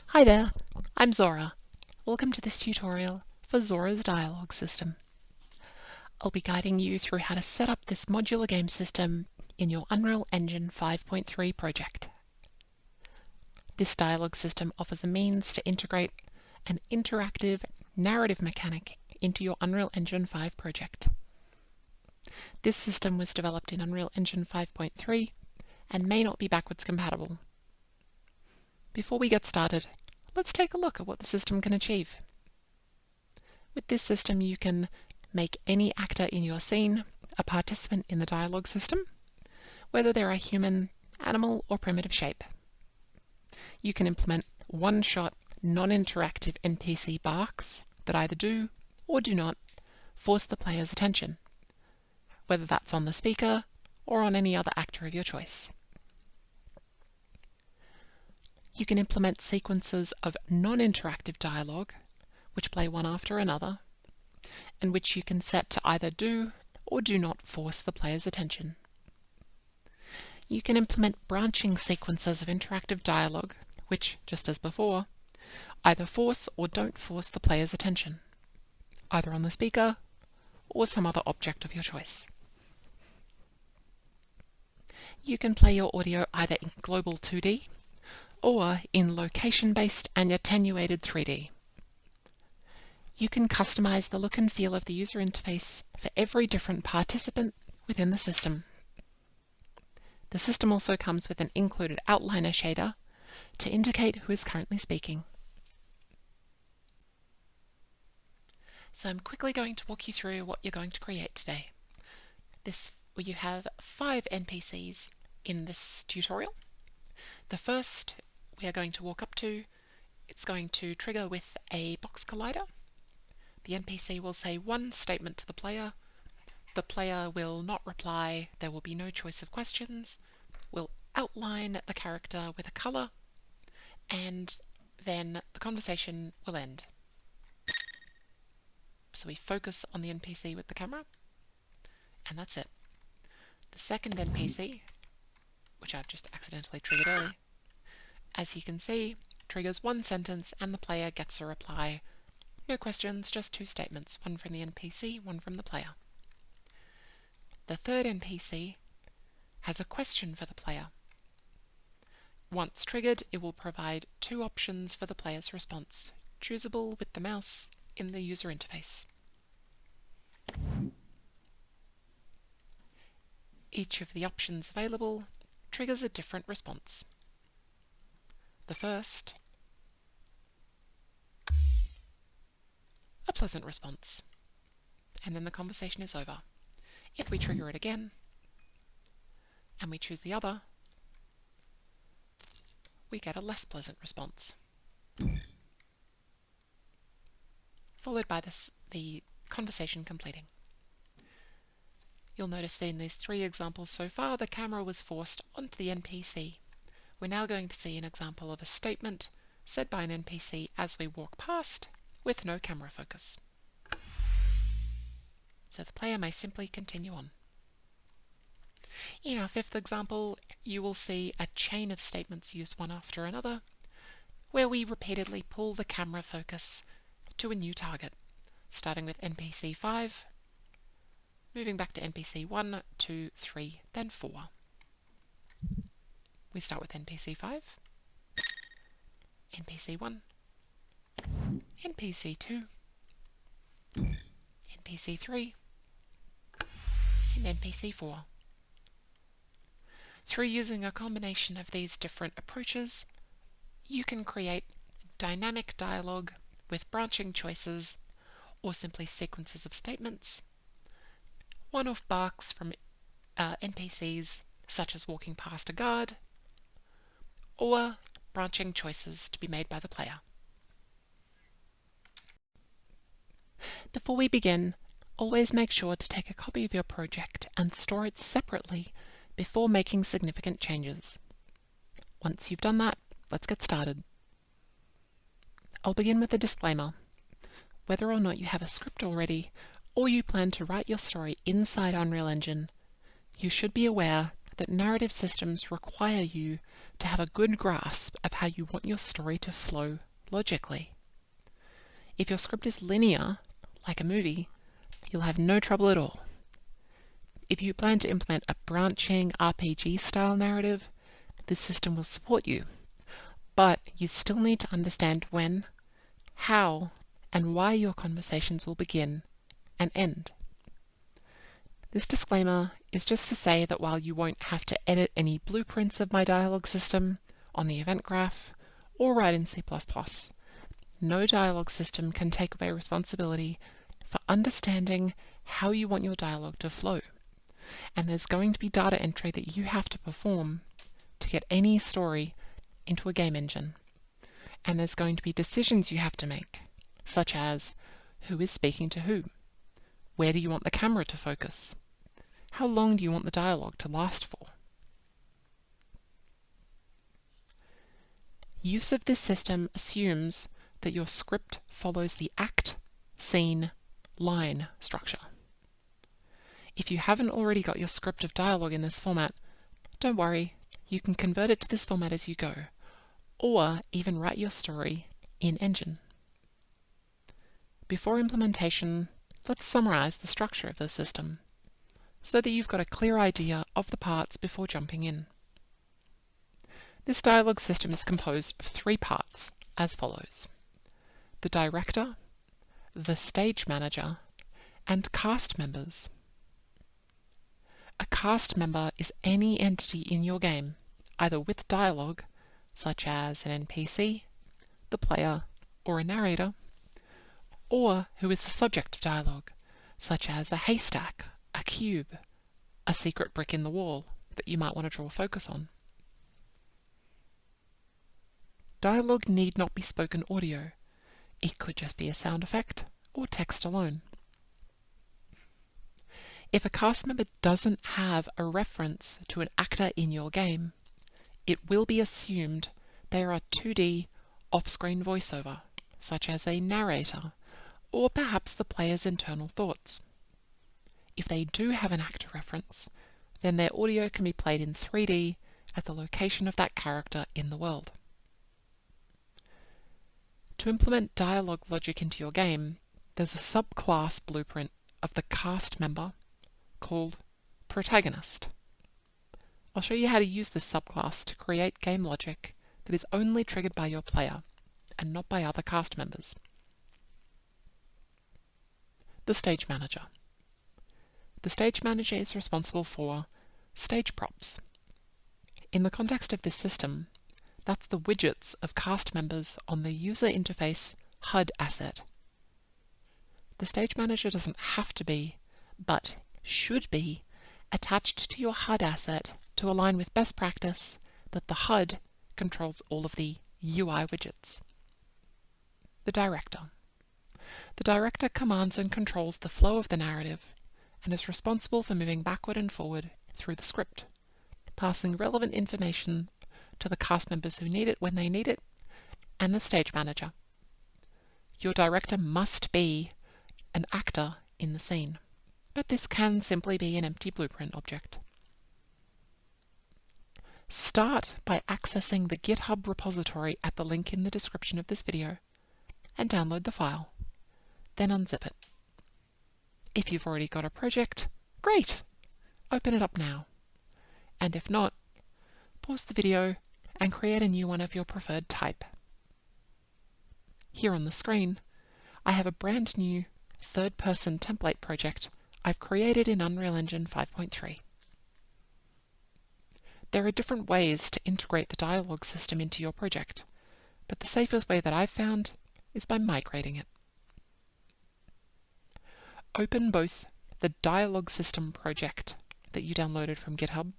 Hi there, I'm Zora. Welcome to this tutorial for Zora's dialogue system. I'll be guiding you through how to set up this modular game system in your Unreal Engine 5.3 project. This dialogue system offers a means to integrate an interactive narrative mechanic into your Unreal Engine 5 project. This system was developed in Unreal Engine 5.3 and may not be backwards compatible. Before we get started, let's take a look at what the system can achieve. With this system, you can make any actor in your scene a participant in the dialogue system, whether they're a human, animal, or primitive shape. You can implement one-shot, non-interactive NPC barks that either do or do not force the player's attention, whether that's on the speaker or on any other actor of your choice. You can implement sequences of non-interactive dialogue, which play one after another, and which you can set to either do or do not force the player's attention. You can implement branching sequences of interactive dialogue, which, just as before, either force or don't force the player's attention, either on the speaker or some other object of your choice. You can play your audio either in global 2D or in location-based and attenuated 3D. You can customize the look and feel of the user interface for every different participant within the system. The system also comes with an included outliner shader to indicate who is currently speaking. So I'm quickly going to walk you through what you're going to create today. You have 5 NPCs in this tutorial. The first we are going to walk up to, it's going to trigger with a box collider. The NPC will say one statement to the player. The player will not reply. There will be no choice of questions. We'll outline the character with a color, and then the conversation will end. So we focus on the NPC with the camera, and that's it. The second NPC, which I've just accidentally triggered early, as you can see, triggers one sentence and the player gets a reply. No questions, just 2 statements, one from the NPC, one from the player. The third NPC has a question for the player. Once triggered, it will provide 2 options for the player's response, choosable with the mouse in the user interface. Each of the options available triggers a different response. The first, a pleasant response, and then the conversation is over. If we trigger it again, and we choose the other, we get a less pleasant response, followed by the conversation completing. You'll notice that in these 3 examples so far, the camera was forced onto the NPC. We're now going to see an example of a statement said by an NPC as we walk past with no camera focus. So the player may simply continue on. In our 5th example, you will see a chain of statements used one after another, where we repeatedly pull the camera focus to a new target, starting with NPC 5, moving back to NPC 1, 2, 3, then 4. We start with NPC 5, NPC 1, NPC 2, NPC 3, and NPC 4. Through using a combination of these different approaches, you can create dynamic dialogue with branching choices or simply sequences of statements, one-off barks from NPCs such as walking past a guard, or branching choices to be made by the player. Before we begin, always make sure to take a copy of your project and store it separately before making significant changes. Once you've done that, let's get started. I'll begin with a disclaimer. Whether or not you have a script already, or you plan to write your story inside Unreal Engine, you should be aware that narrative systems require you to have a good grasp of how you want your story to flow logically. If your script is linear, like a movie, you'll have no trouble at all. If you plan to implement a branching RPG-style narrative, this system will support you, but you still need to understand when, how, and why your conversations will begin and end. This disclaimer is just to say that while you won't have to edit any blueprints of my dialogue system on the event graph or write in C++, no dialogue system can take away responsibility for understanding how you want your dialogue to flow. And there's going to be data entry that you have to perform to get any story into a game engine. And there's going to be decisions you have to make, such as who is speaking to who? Where do you want the camera to focus? How long do you want the dialogue to last for? Use of this system assumes that your script follows the act, scene, line structure. If you haven't already got your script of dialogue in this format, don't worry, you can convert it to this format as you go, or even write your story in Engine. Before implementation, let's summarize the structure of the system, so that you've got a clear idea of the parts before jumping in. This dialogue system is composed of 3 parts, as follows: the director, the stage manager, and cast members. A cast member is any entity in your game, either with dialogue, such as an NPC, the player, or a narrator, or who is the subject of dialogue, such as a haystack, a cube, a secret brick in the wall that you might want to draw focus on. Dialogue need not be spoken audio. It could just be a sound effect or text alone. If a cast member doesn't have a reference to an actor in your game, it will be assumed they are a 2D off-screen voiceover, such as a narrator, or perhaps the player's internal thoughts. If they do have an actor reference, then their audio can be played in 3D at the location of that character in the world. To implement dialogue logic into your game, there's a subclass blueprint of the cast member called protagonist. I'll show you how to use this subclass to create game logic that is only triggered by your player and not by other cast members. The stage manager. The stage manager is responsible for stage props. In the context of this system, that's the widgets of cast members on the user interface HUD asset. The stage manager doesn't have to be, but should be, attached to your HUD asset to align with best practice that the HUD controls all of the UI widgets. The director. The director commands and controls the flow of the narrative and is responsible for moving backward and forward through the script, passing relevant information to the cast members who need it when they need it, and the stage manager. Your director must be an actor in the scene, but this can simply be an empty blueprint object. Start by accessing the GitHub repository at the link in the description of this video and download the file. Then unzip it. If you've already got a project, great! Open it up now. And if not, pause the video and create a new one of your preferred type. Here on the screen, I have a brand new third-person template project I've created in Unreal Engine 5.3. There are different ways to integrate the dialogue system into your project, but the safest way that I've found is by migrating it. Open both the dialogue system project that you downloaded from GitHub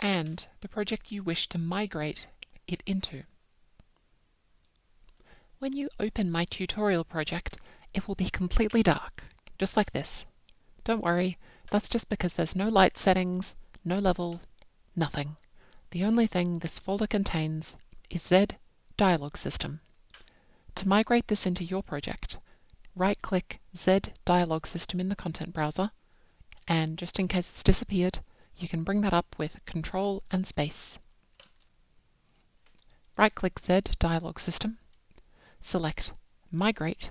and the project you wish to migrate it into. When you open my tutorial project, it will be completely dark, just like this. Don't worry, that's just because there's no light settings, no level, nothing. The only thing this folder contains is Z Dialogue System. To migrate this into your project, right-click Z Dialogue System in the content browser, and just in case it's disappeared, you can bring that up with Control and space. Right-click Z Dialog System, select Migrate,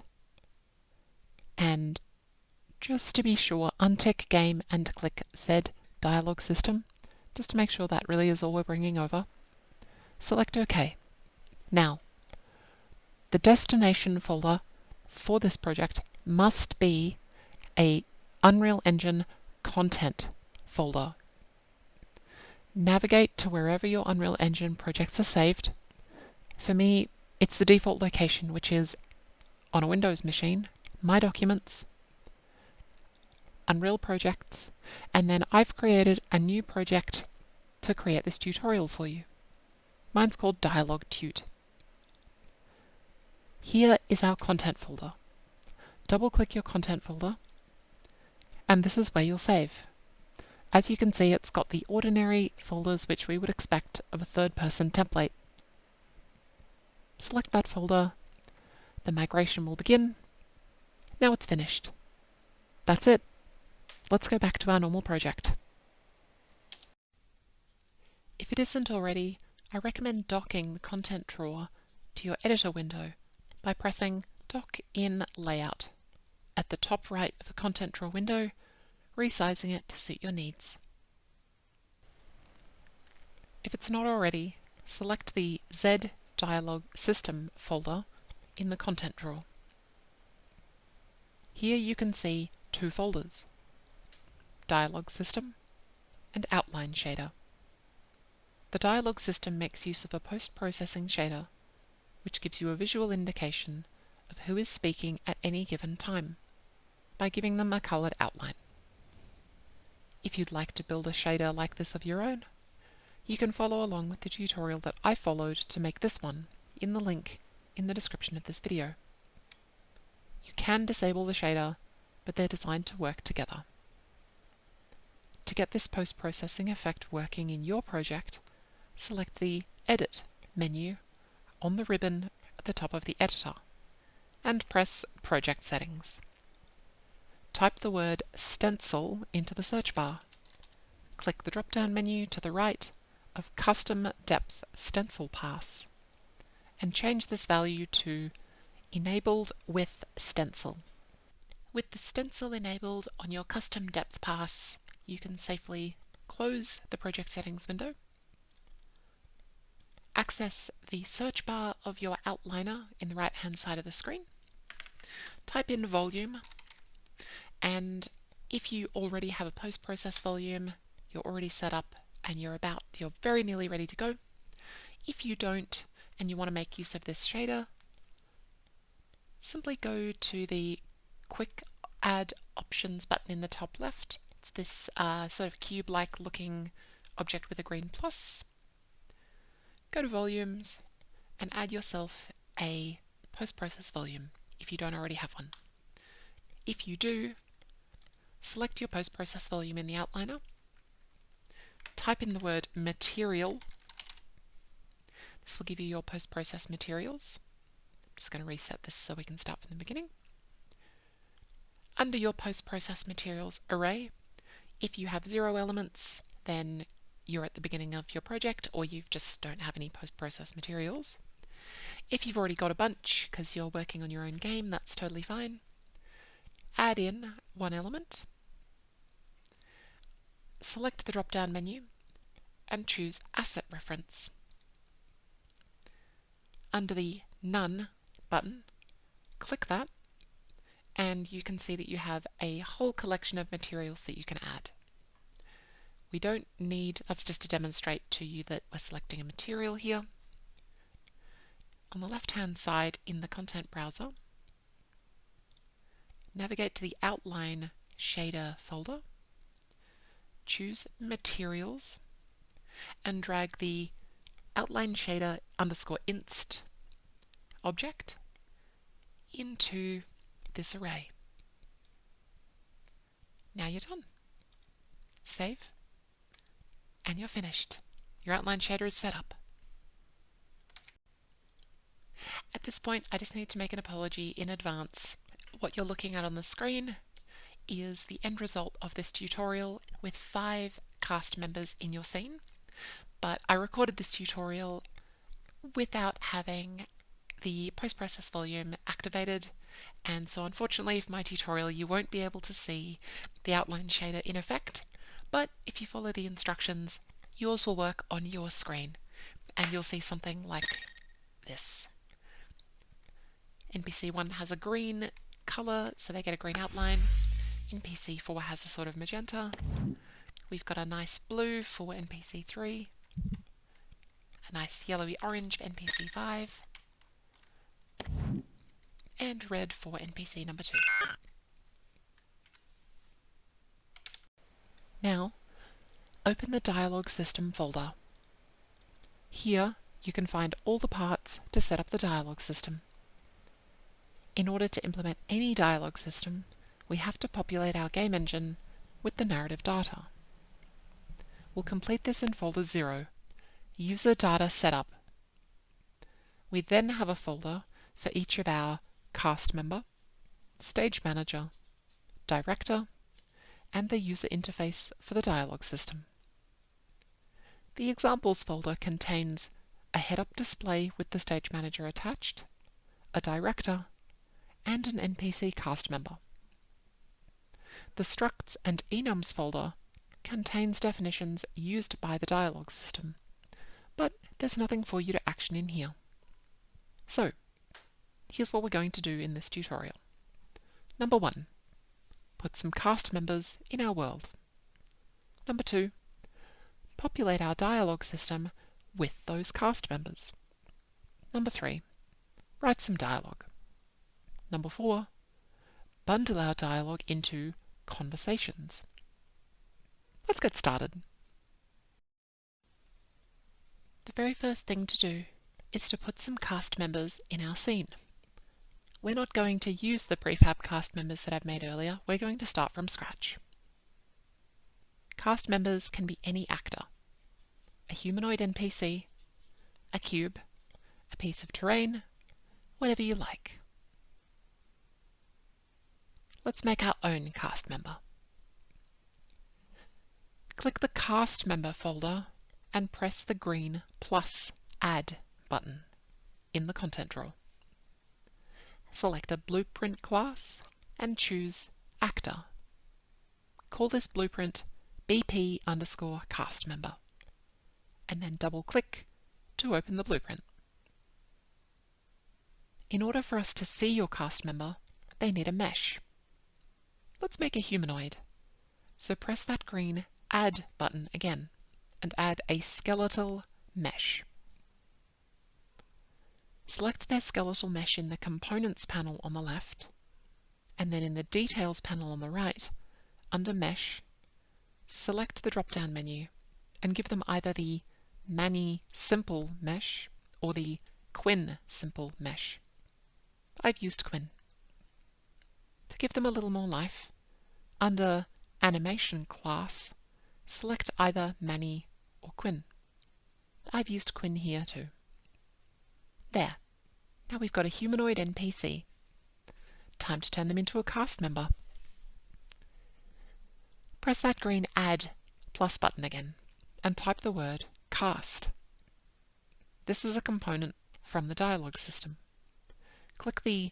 and just to be sure, untick Game and click Z Dialog System, just to make sure that really is all we're bringing over. Select OK. Now, the destination folder for this project must be a Unreal Engine content folder. Navigate to wherever your Unreal Engine projects are saved. For me, it's the default location, which is on a Windows machine, My Documents, Unreal Projects, and then I've created a new project to create this tutorial for you. Mine's called Dialog Tut. Here is our content folder. Double-click your content folder, and this is where you'll save. As you can see, it's got the ordinary folders which we would expect of a third-person template. Select that folder, the migration will begin. Now it's finished. That's it. Let's go back to our normal project. If it isn't already, I recommend docking the content drawer to your editor window by pressing Dock in Layout at the top right of the content drawer window, resizing it to suit your needs. If it's not already, select the Z Dialog System folder in the content drawer. Here you can see two folders, Dialog System and Outline Shader. The Dialog System makes use of a post-processing shader, which gives you a visual indication of who is speaking at any given time by giving them a colored outline. If you'd like to build a shader like this of your own, you can follow along with the tutorial that I followed to make this one in the link in the description of this video. You can disable the shader, but they're designed to work together. To get this post-processing effect working in your project, select the Edit menu on the ribbon at the top of the editor and press Project Settings. Type the word stencil into the search bar. Click the drop-down menu to the right of Custom Depth Stencil Pass and change this value to Enabled with Stencil. With the stencil enabled on your custom depth pass, you can safely close the project settings window, access the search bar of your outliner in the right-hand side of the screen, type in volume, and if you already have a post-process volume, you're already set up and you're very nearly ready to go. If you don't and you want to make use of this shader, simply go to the Quick Add Options button in the top left. It's this sort of cube-like looking object with a green plus. Go to Volumes and add yourself a post-process volume if you don't already have one. If you do, select your post-process volume in the outliner, type in the word material. This will give you your post-process materials. I'm just going to reset this so we can start from the beginning. Under your post-process materials array, if you have 0 elements, then you're at the beginning of your project, or you just don't have any post-process materials. If you've already got a bunch because you're working on your own game, that's totally fine. Add in 1 element. Select the drop-down menu and choose Asset Reference. Under the None button, click that, and you can see that you have a whole collection of materials that you can add. We don't need, that's just to demonstrate to you that we're selecting a material here. On the left-hand side in the content browser, navigate to the Outline Shader folder, choose Materials, and drag the Outline Shader _inst object into this array. Now you're done. Save, and you're finished. Your outline shader is set up. At this point, I just need to make an apology in advance. What you're looking at on the screen is the end result of this tutorial with 5 cast members in your scene, but I recorded this tutorial without having the post-process volume activated, and so unfortunately for my tutorial you won't be able to see the outline shader in effect, but if you follow the instructions yours will work on your screen and you'll see something like this. NPC 1 has a green color, so they get a green outline. NPC 4 has a sort of magenta. We've got a nice blue for NPC 3, a nice yellowy orange for NPC 5, and red for NPC number 2. Now, open the dialogue system folder. Here, you can find all the parts to set up the dialogue system. In order to implement any dialogue system, we have to populate our game engine with the narrative data. We'll complete this in folder 0, User Data Setup. We then have a folder for each of our cast member, stage manager, director, and the user interface for the dialogue system. The examples folder contains a head-up display with the stage manager attached, a director, and an NPC cast member. The structs and enums folder contains definitions used by the dialogue system, but there's nothing for you to action in here. So, here's what we're going to do in this tutorial. Number 1, put some cast members in our world. Number 2, populate our dialogue system with those cast members. Number 3, write some dialogue. Number 4, bundle our dialogue into conversations. Let's get started. The very first thing to do is to put some cast members in our scene. We're not going to use the prefab cast members that I've made earlier, we're going to start from scratch. Cast members can be any actor, a humanoid NPC, a cube, a piece of terrain, whatever you like. Let's make our own cast member. Click the Cast Member folder and press the green plus Add button in the content drawer. Select a blueprint class and choose Actor. Call this blueprint BP_cast member and then double click to open the blueprint. In order for us to see your cast member, they need a mesh. Let's make a humanoid. So press that green Add button again and add a skeletal mesh. Select their skeletal mesh in the Components panel on the left, and then in the Details panel on the right, under Mesh, select the drop-down menu and give them either the Mani Simple Mesh or the Quinn Simple Mesh. I've used Quinn. To give them a little more life, under Animation class, select either Mani or Quinn. I've used Quinn here too. There. Now we've got a humanoid NPC. Time to turn them into a cast member. Press that green Add plus button again and type the word cast. This is a component from the dialogue system. Click the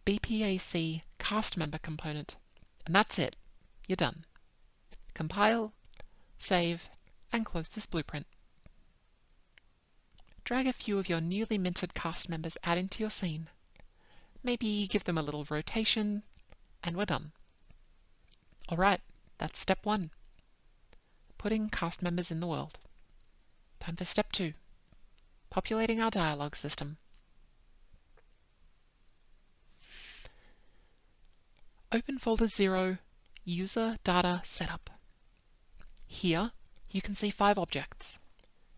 BPAC cast member component and that's it. You're done. Compile, save, and close this blueprint. Drag a few of your newly minted cast members out into your scene. Maybe give them a little rotation, and we're done. Alright, that's step 1. Putting cast members in the world. Time for step 2. Populating our dialogue system. Open folder 0, User Data Setup. Here, you can see 5 objects,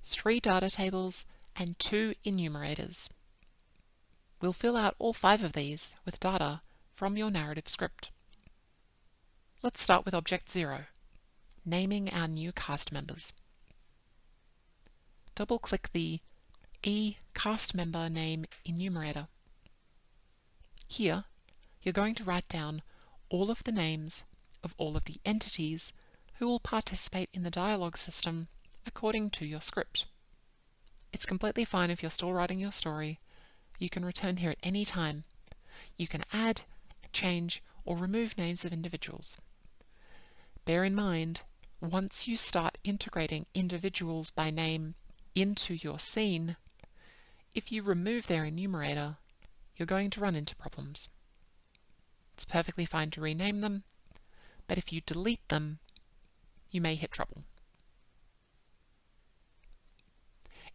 3 data tables, and 2 enumerators. We'll fill out all 5 of these with data from your narrative script. Let's start with object 0, naming our new cast members. Double-click the eCast Member Name enumerator. Here, you're going to write down all of the names of all of the entities who will participate in the dialogue system according to your script. It's completely fine if you're still writing your story. You can return here at any time. You can add, change, or remove names of individuals. Bear in mind, once you start integrating individuals by name into your scene, if you remove their enumerator, you're going to run into problems. It's perfectly fine to rename them, but if you delete them, you may hit trouble.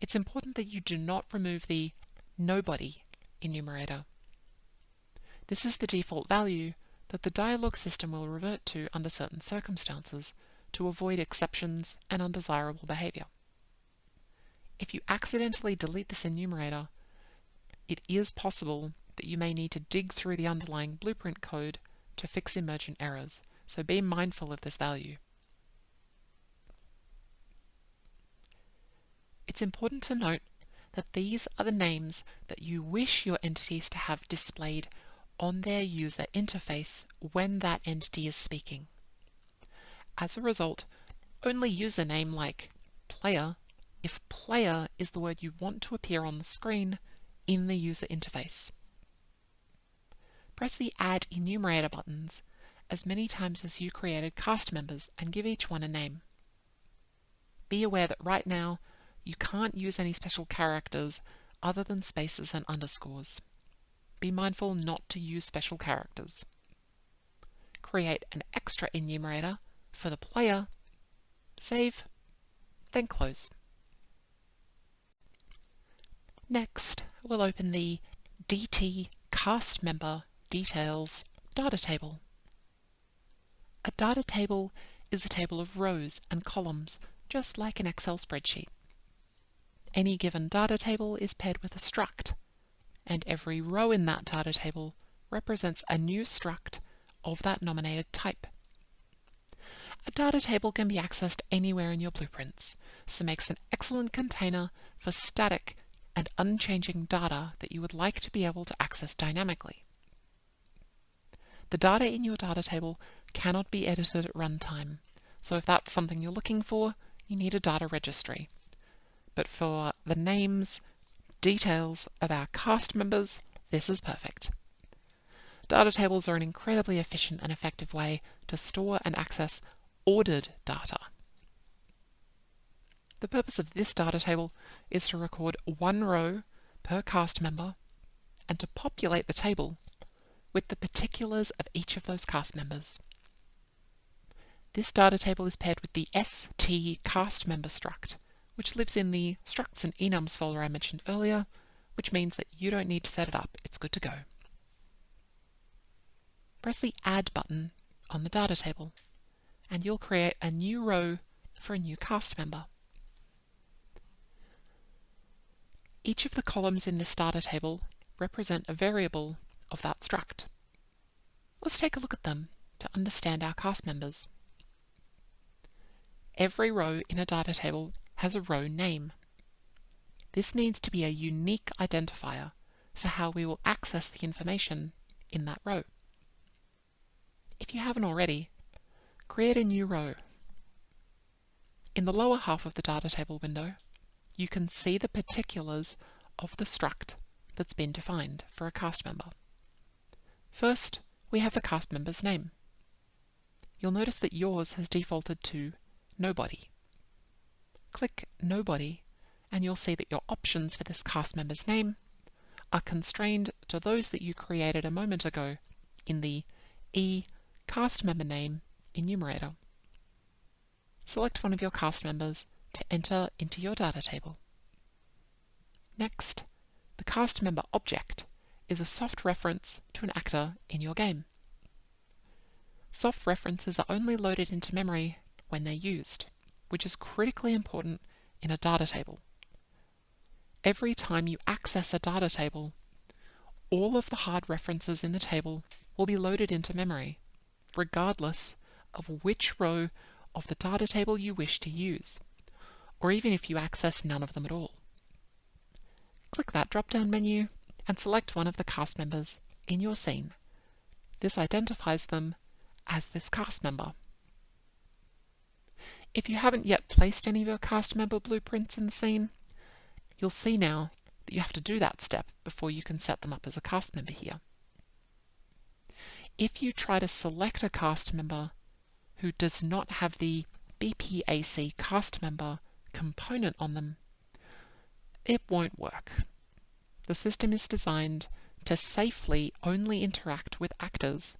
It's important that you do not remove the nobody enumerator. This is the default value that the dialog system will revert to under certain circumstances to avoid exceptions and undesirable behavior. If you accidentally delete this enumerator, it is possible that you may need to dig through the underlying blueprint code to fix emergent errors, so be mindful of this value. It's important to note that these are the names that you wish your entities to have displayed on their user interface when that entity is speaking. As a result, only use a name like player if player is the word you want to appear on the screen in the user interface. Press the Add Enumerator buttons as many times as you created cast members and give each one a name. Be aware that right now you can't use any special characters other than spaces and underscores. Be mindful not to use special characters. Create an extra enumerator for the player, save, then close. Next, we'll open the DT cast member details data table. A data table is a table of rows and columns, just like an Excel spreadsheet. Any given data table is paired with a struct, and every row in that data table represents a new struct of that nominated type. A data table can be accessed anywhere in your blueprints, so makes an excellent container for static and unchanging data that you would like to be able to access dynamically. The data in your data table cannot be edited at runtime, so if that's something you're looking for, you need a data registry. But for the names, details of our cast members, this is perfect. Data tables are an incredibly efficient and effective way to store and access ordered data. The purpose of this data table is to record one row per cast member and to populate the table with the particulars of each of those cast members. This data table is paired with the st cast member struct, which lives in the structs and enums folder I mentioned earlier, which means that you don't need to set it up. It's good to go. Press the Add button on the data table, and you'll create a new row for a new cast member. Each of the columns in this data table represent a variable of that struct. Let's take a look at them to understand our cast members. Every row in a data table has a row name. This needs to be a unique identifier for how we will access the information in that row. If you haven't already, create a new row. In the lower half of the data table window, you can see the particulars of the struct that's been defined for a cast member. First, we have the cast member's name. You'll notice that yours has defaulted to Nobody. Click Nobody, and you'll see that your options for this cast member's name are constrained to those that you created a moment ago in the cast member name enumerator. Select one of your cast members to enter into your data table. Next, the cast member object is a soft reference to an actor in your game. Soft references are only loaded into memory when they're used, which is critically important in a data table. Every time you access a data table, all of the hard references in the table will be loaded into memory, regardless of which row of the data table you wish to use, or even if you access none of them at all. Click that drop-down menu and select one of the cast members in your scene. This identifies them as this cast member. If you haven't yet placed any of your cast member blueprints in the scene, you'll see now that you have to do that step before you can set them up as a cast member here. If you try to select a cast member who does not have the BPAC cast member component on them, it won't work. The system is designed to safely only interact with actors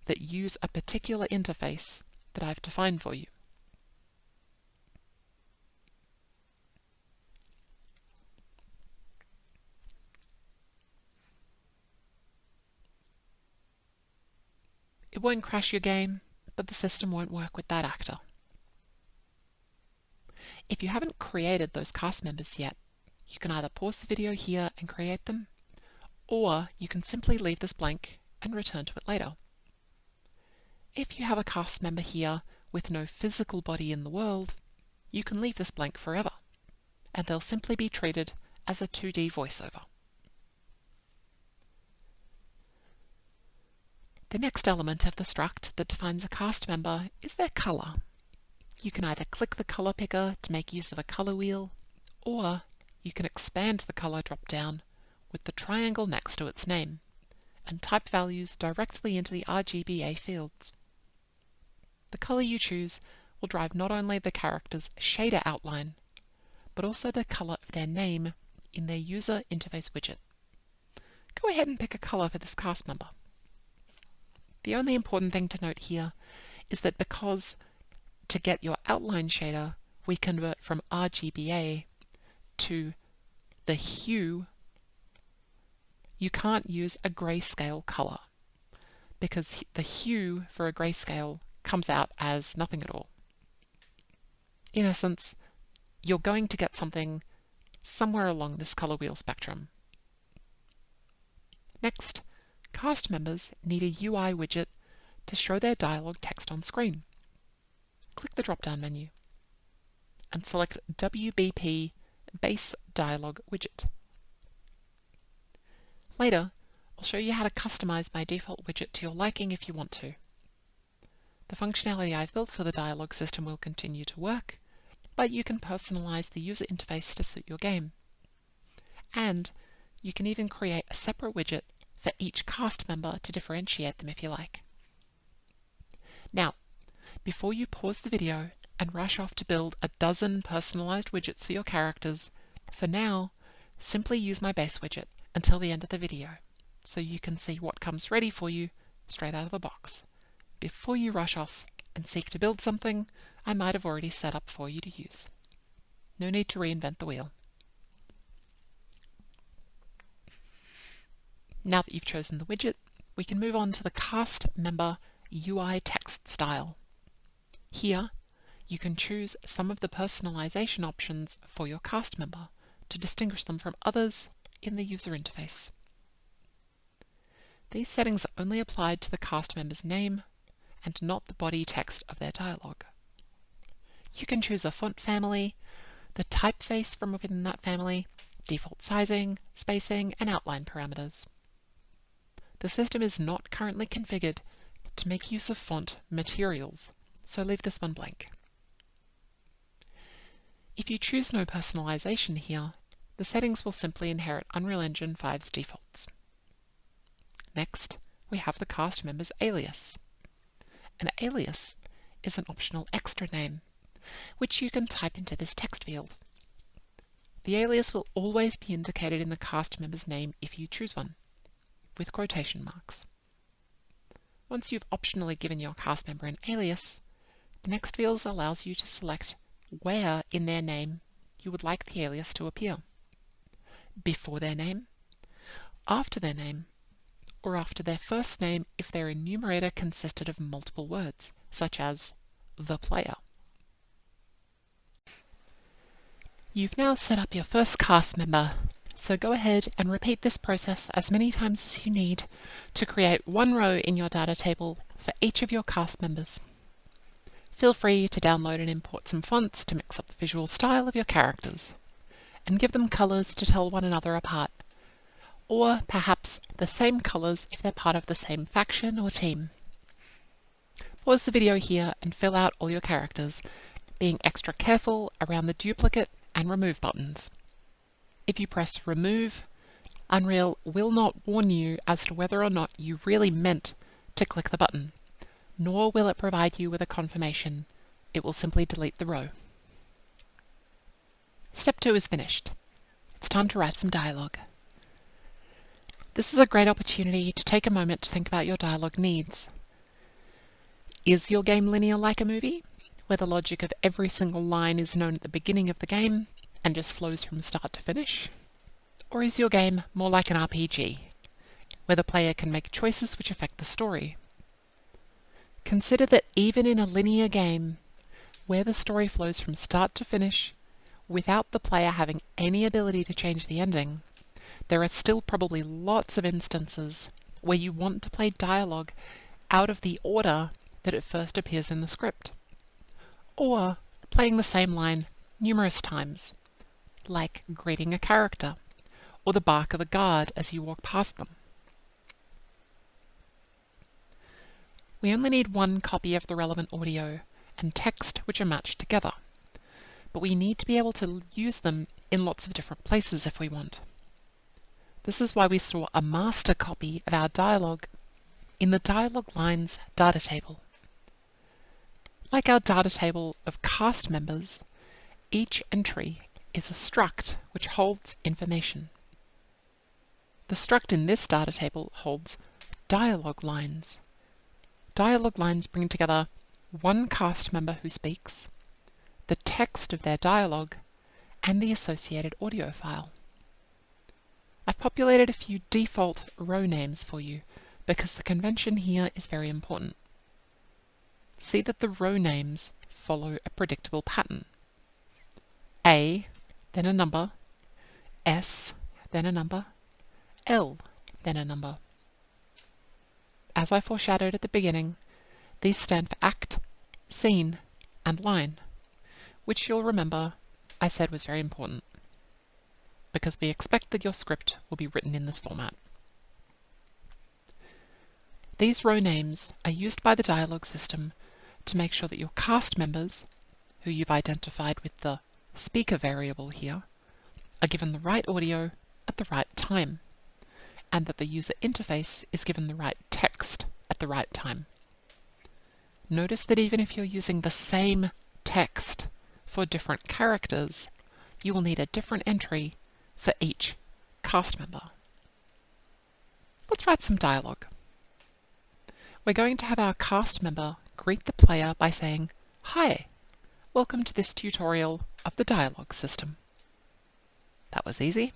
that use a particular interface that I've defined for you. It won't crash your game, but the system won't work with that actor. If you haven't created those cast members yet, you can either pause the video here and create them, or you can simply leave this blank and return to it later. If you have a cast member here with no physical body in the world, you can leave this blank forever, and they'll simply be treated as a 2D voiceover. The next element of the struct that defines a cast member is their color. You can either click the color picker to make use of a color wheel, or you can expand the color drop-down with the triangle next to its name and type values directly into the RGBA fields. The color you choose will drive not only the character's shader outline, but also the color of their name in their user interface widget. Go ahead and pick a color for this cast member. The only important thing to note here is that because to get your outline shader, we convert from RGBA to the hue, you can't use a grayscale color because the hue for a grayscale comes out as nothing at all. In essence, you're going to get something somewhere along this color wheel spectrum. Next, cast members need a UI widget to show their dialogue text on screen. Click the drop-down menu and select WBP Base Dialog Widget. Later, I'll show you how to customize my default widget to your liking if you want to. The functionality I've built for the dialogue system will continue to work, but you can personalize the user interface to suit your game. And you can even create a separate widget for each cast member to differentiate them if you like. Now, before you pause the video and rush off to build a dozen personalized widgets for your characters, for now, simply use my base widget until the end of the video so you can see what comes ready for you straight out of the box, before you rush off and seek to build something I might have already set up for you to use. No need to reinvent the wheel. Now that you've chosen the widget, we can move on to the cast member UI text style. Here, you can choose some of the personalization options for your cast member to distinguish them from others in the user interface. These settings are only applied to the cast member's name and not the body text of their dialogue. You can choose a font family, the typeface from within that family, default sizing, spacing, and outline parameters. The system is not currently configured to make use of font materials, so leave this one blank. If you choose no personalization here, the settings will simply inherit Unreal Engine 5's defaults. Next, we have the cast member's alias. An alias is an optional extra name, which you can type into this text field. The alias will always be indicated in the cast member's name if you choose one, with quotation marks. Once you've optionally given your cast member an alias, the next field allows you to select where in their name you would like the alias to appear. Before their name, after their name, or after their first name if their enumerator consisted of multiple words, such as the player. You've now set up your first cast member, so go ahead and repeat this process as many times as you need to create one row in your data table for each of your cast members. Feel free to download and import some fonts to mix up the visual style of your characters, and give them colors to tell one another apart, or perhaps the same colors if they're part of the same faction or team. Pause the video here and fill out all your characters, being extra careful around the duplicate and remove buttons. If you press Remove, Unreal will not warn you as to whether or not you really meant to click the button, nor will it provide you with a confirmation. It will simply delete the row. Step 2 is finished. It's time to write some dialogue. This is a great opportunity to take a moment to think about your dialogue needs. Is your game linear like a movie, where the logic of every single line is known at the beginning of the game and just flows from start to finish? Or is your game more like an RPG, where the player can make choices which affect the story? Consider that even in a linear game, where the story flows from start to finish, without the player having any ability to change the ending, there are still probably lots of instances where you want to play dialogue out of the order that it first appears in the script, or playing the same line numerous times, like greeting a character, or the bark of a guard as you walk past them. We only need one copy of the relevant audio and text which are matched together, but we need to be able to use them in lots of different places if we want. This is why we store a master copy of our dialogue in the dialogue lines data table. Like our data table of cast members, each entry is a struct which holds information. The struct in this data table holds dialogue lines. Dialogue lines bring together one cast member who speaks, the text of their dialogue, and the associated audio file. I've populated a few default row names for you because the convention here is very important. See that the row names follow a predictable pattern. A, then a number, S, then a number, L, then a number. As I foreshadowed at the beginning, these stand for act, scene, and line, which you'll remember I said was very important, because we expect that your script will be written in this format. These row names are used by the dialogue system to make sure that your cast members, who you've identified with the speaker variable here, are given the right audio at the right time, and that the user interface is given the right text at the right time. Notice that even if you're using the same text for different characters, you will need a different entry for each cast member. Let's write some dialogue. We're going to have our cast member greet the player by saying, "Hi, welcome to this tutorial of the dialogue system." That was easy.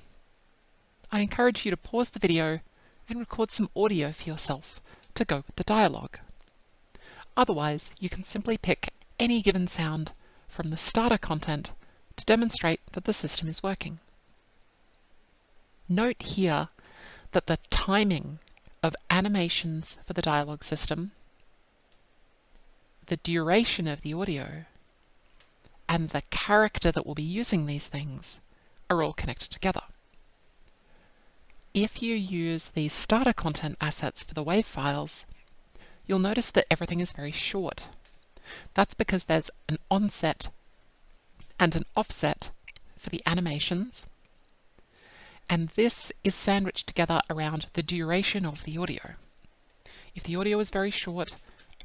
I encourage you to pause the video and record some audio for yourself to go with the dialogue. Otherwise, you can simply pick any given sound from the starter content to demonstrate that the system is working. Note here that the timing of animations for the dialogue system, the duration of the audio, and the character that will be using these things are all connected together. If you use these starter content assets for the WAV files, you'll notice that everything is very short. That's because there's an onset and an offset for the animations, and this is sandwiched together around the duration of the audio. If the audio is very short,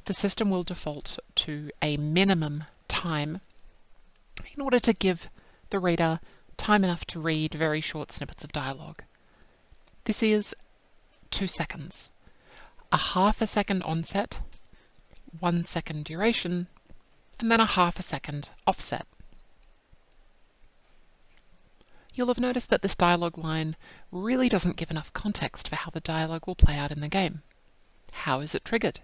the system will default to a minimum time in order to give the reader time enough to read very short snippets of dialogue. This is 2 seconds, a half a second onset, 1 second duration, and then a half a second offset. You'll have noticed that this dialogue line really doesn't give enough context for how the dialogue will play out in the game. How is it triggered?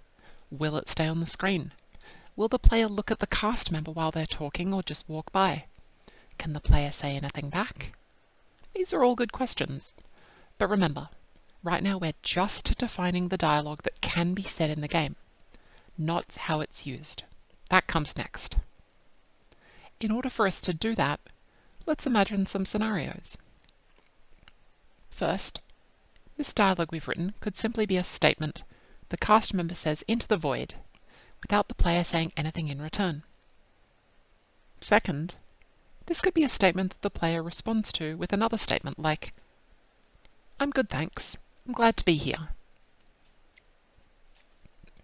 Will it stay on the screen? Will the player look at the cast member while they're talking or just walk by? Can the player say anything back? These are all good questions. But remember, right now we're just defining the dialogue that can be said in the game, not how it's used. That comes next. In order for us to do that, let's imagine some scenarios. First, this dialogue we've written could simply be a statement the cast member says into the void, without the player saying anything in return. Second, This could be a statement that the player responds to with another statement like, "I'm good, thanks. I'm glad to be here."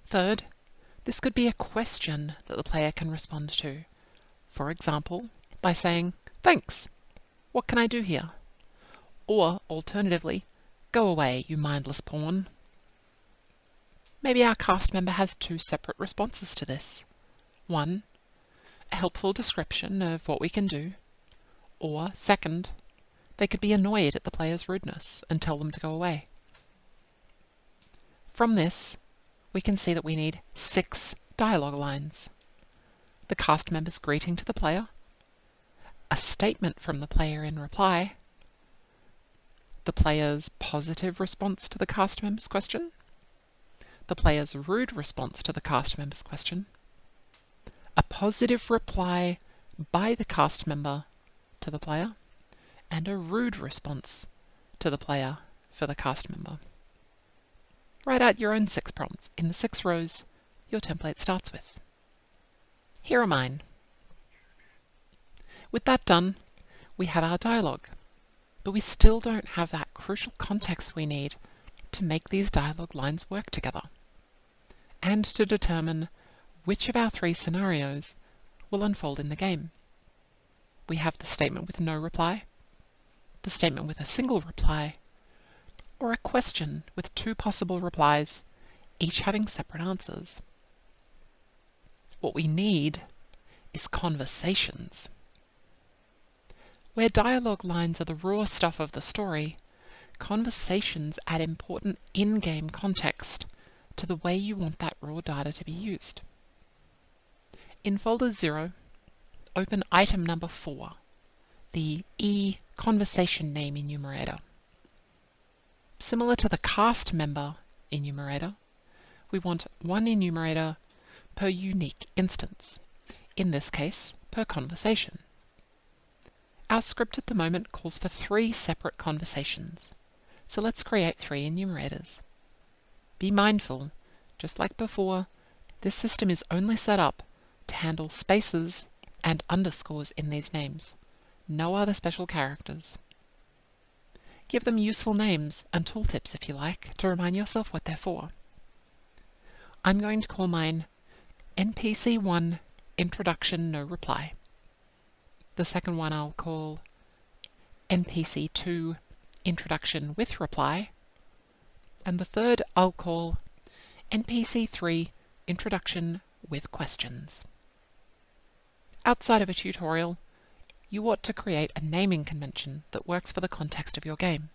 Third, this could be a question that the player can respond to. For example, by saying, "Thanks. What can I do here?" Or, alternatively, "Go away, you mindless pawn." Maybe our cast member has two separate responses to this. One, a helpful description of what we can do. Or, second, they could be annoyed at the player's rudeness and tell them to go away. From this, we can see that we need 6 dialogue lines. The cast member's greeting to the player, a statement from the player in reply, the player's positive response to the cast member's question, the player's rude response to the cast member's question, a positive reply by the cast member to the player, and a rude response to the player for the cast member. Write out your own 6 prompts in the 6 rows your template starts with. Here are mine. With that done, we have our dialogue, but we still don't have that crucial context we need to make these dialogue lines work together, and to determine which of our 3 scenarios will unfold in the game. We have the statement with no reply, the statement with a single reply, or a question with 2 possible replies, each having separate answers. What we need is conversations. Where dialogue lines are the raw stuff of the story, conversations add important in-game context to the way you want that raw data to be used. In folder 0, open item number 4, the E conversation name enumerator. Similar to the cast member enumerator, we want one enumerator per unique instance, in this case, per conversation. Our script at the moment calls for 3 separate conversations, so let's create 3 enumerators. Be mindful, just like before, this system is only set up to handle spaces and underscores in these names, no other special characters. Give them useful names and tooltips if you like, to remind yourself what they're for. I'm going to call mine NPC1 Introduction No Reply. The second one I'll call NPC2 Introduction with Reply, and the third I'll call NPC3 Introduction with Questions. Outside of a tutorial, you ought to create a naming convention that works for the context of your game,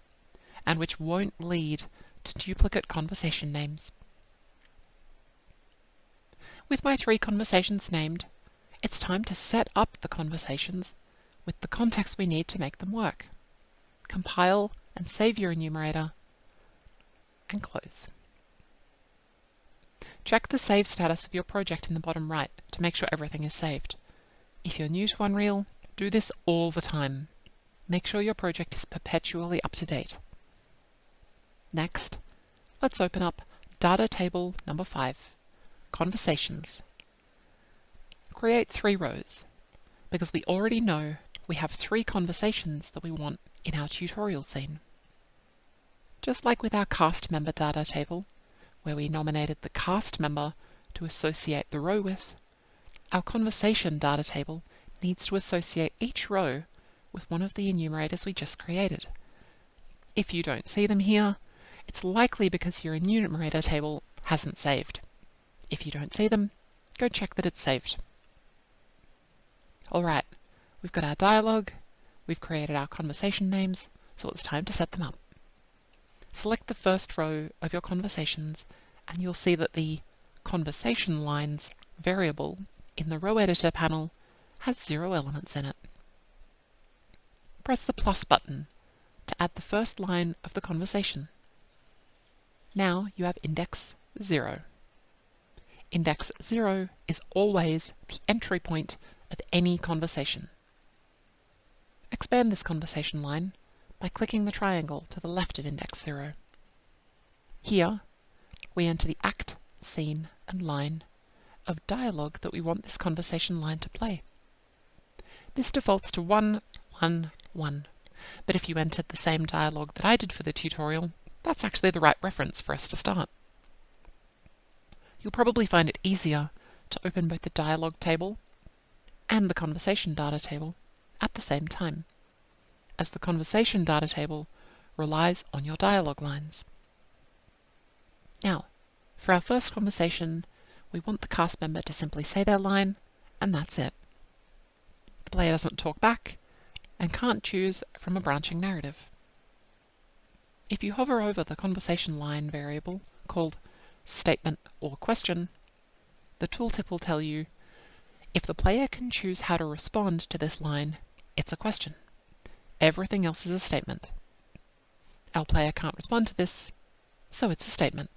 and which won't lead to duplicate conversation names. With my 3 conversations named, it's time to set up the conversations with the context we need to make them work. Compile and save your enumerator, and close. Check the save status of your project in the bottom right to make sure everything is saved. If you're new to Unreal, do this all the time. Make sure your project is perpetually up to date. Next, let's open up data table number 5, Conversations. Create 3 rows, because we already know we have 3 conversations that we want in our tutorial scene. Just like with our cast member data table, where we nominated the cast member to associate the row with, our conversation data table needs to associate each row with one of the enumerators we just created. If you don't see them here, it's likely because your enumerator table hasn't saved. If you don't see them, go check that it's saved. Alright, we've got our dialogue, we've created our conversation names, so it's time to set them up. Select the first row of your conversations, and you'll see that the conversation lines variable in the row editor panel has 0 elements in it. Press the plus button to add the first line of the conversation. Now you have index 0. Index 0 is always the entry point of any conversation. Expand this conversation line by clicking the triangle to the left of index 0. Here, we enter the act, scene, and line of dialogue that we want this conversation line to play. this defaults to 1, 1, 1. But if you entered the same dialogue that I did for the tutorial, that's actually the right reference for us to start. You'll probably find it easier to open both the dialogue table and the conversation data table at the same time, as the conversation data table relies on your dialogue lines. Now, for our first conversation, we want the cast member to simply say their line, and that's it. The player doesn't talk back and can't choose from a branching narrative. If you hover over the conversation line variable called statement or question, the tooltip will tell you if the player can choose how to respond to this line, it's a question. Everything else is a statement. Our player can't respond to this, so it's a statement.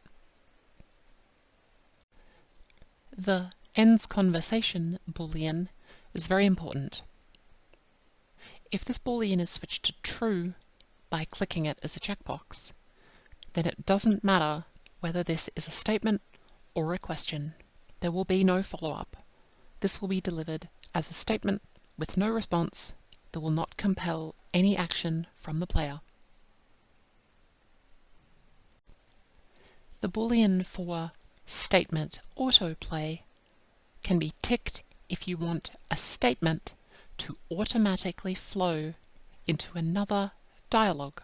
The ends conversation boolean is very important. If this boolean is switched to true by clicking it as a checkbox, then it doesn't matter whether this is a statement or a question. There will be no follow-up. This will be delivered as a statement with no response that will not compel any action from the player. The boolean for statement autoplay can be ticked if you want a statement to automatically flow into another dialogue.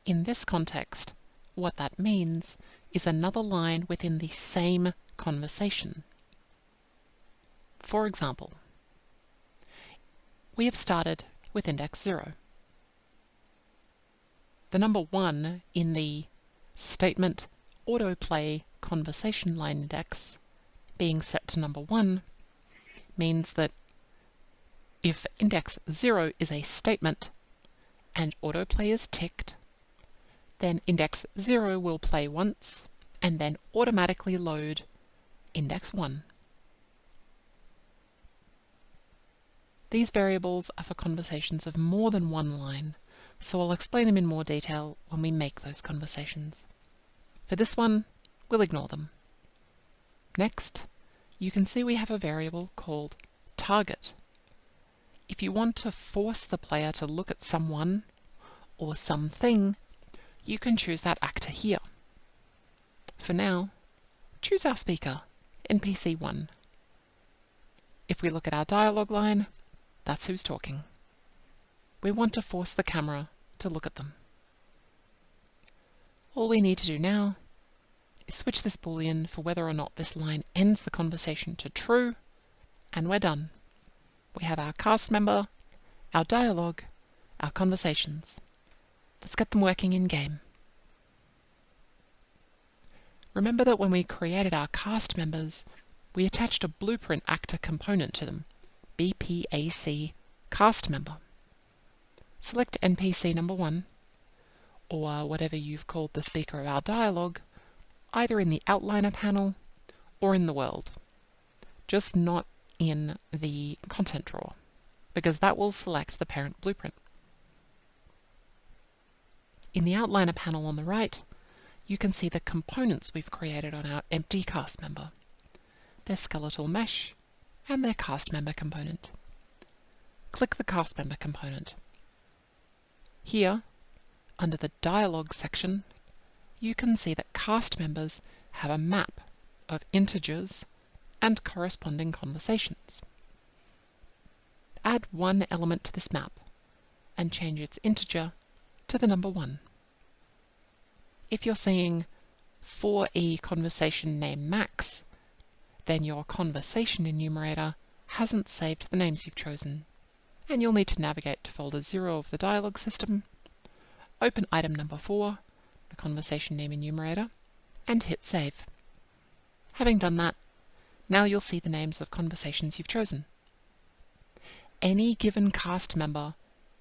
In this context, what that means is another line within the same conversation. For example, we have started with index 0. The number 1 in the statement autoplay conversation line index being set to number 1 means that if index 0 is a statement and autoplay is ticked, then index 0 will play once and then automatically load index 1. These variables are for conversations of more than one line, so I'll explain them in more detail when we make those conversations. For this one, we'll ignore them. Next, you can see we have a variable called target. If you want to force the player to look at someone or something, you can choose that actor here. For now, choose our speaker, NPC 1. If we look at our dialogue line, that's who's talking. We want to force the camera to look at them. All we need to do now is switch this boolean for whether or not this line ends the conversation to true, and we're done. We have our cast member, our dialogue, our conversations. Let's get them working in game. Remember that when we created our cast members, we attached a blueprint actor component to them, BPAC cast member. Select NPC number 1, or whatever you've called the speaker of our dialogue, either in the outliner panel or in the world. Just not in the content drawer, because that will select the parent blueprint. In the outliner panel on the right, you can see the components we've created on our empty cast member, their skeletal mesh, and their cast member component. Click the cast member component. Here, under the dialogue section, you can see that cast members have a map of integers and corresponding conversations. Add one element to this map and change its integer to the number 1. If you're seeing 4e conversation name Max, then your conversation enumerator hasn't saved the names you've chosen, and you'll need to navigate to folder 0 of the dialog system, open item number 4, the conversation name enumerator, and hit save. Having done that, now you'll see the names of conversations you've chosen. Any given cast member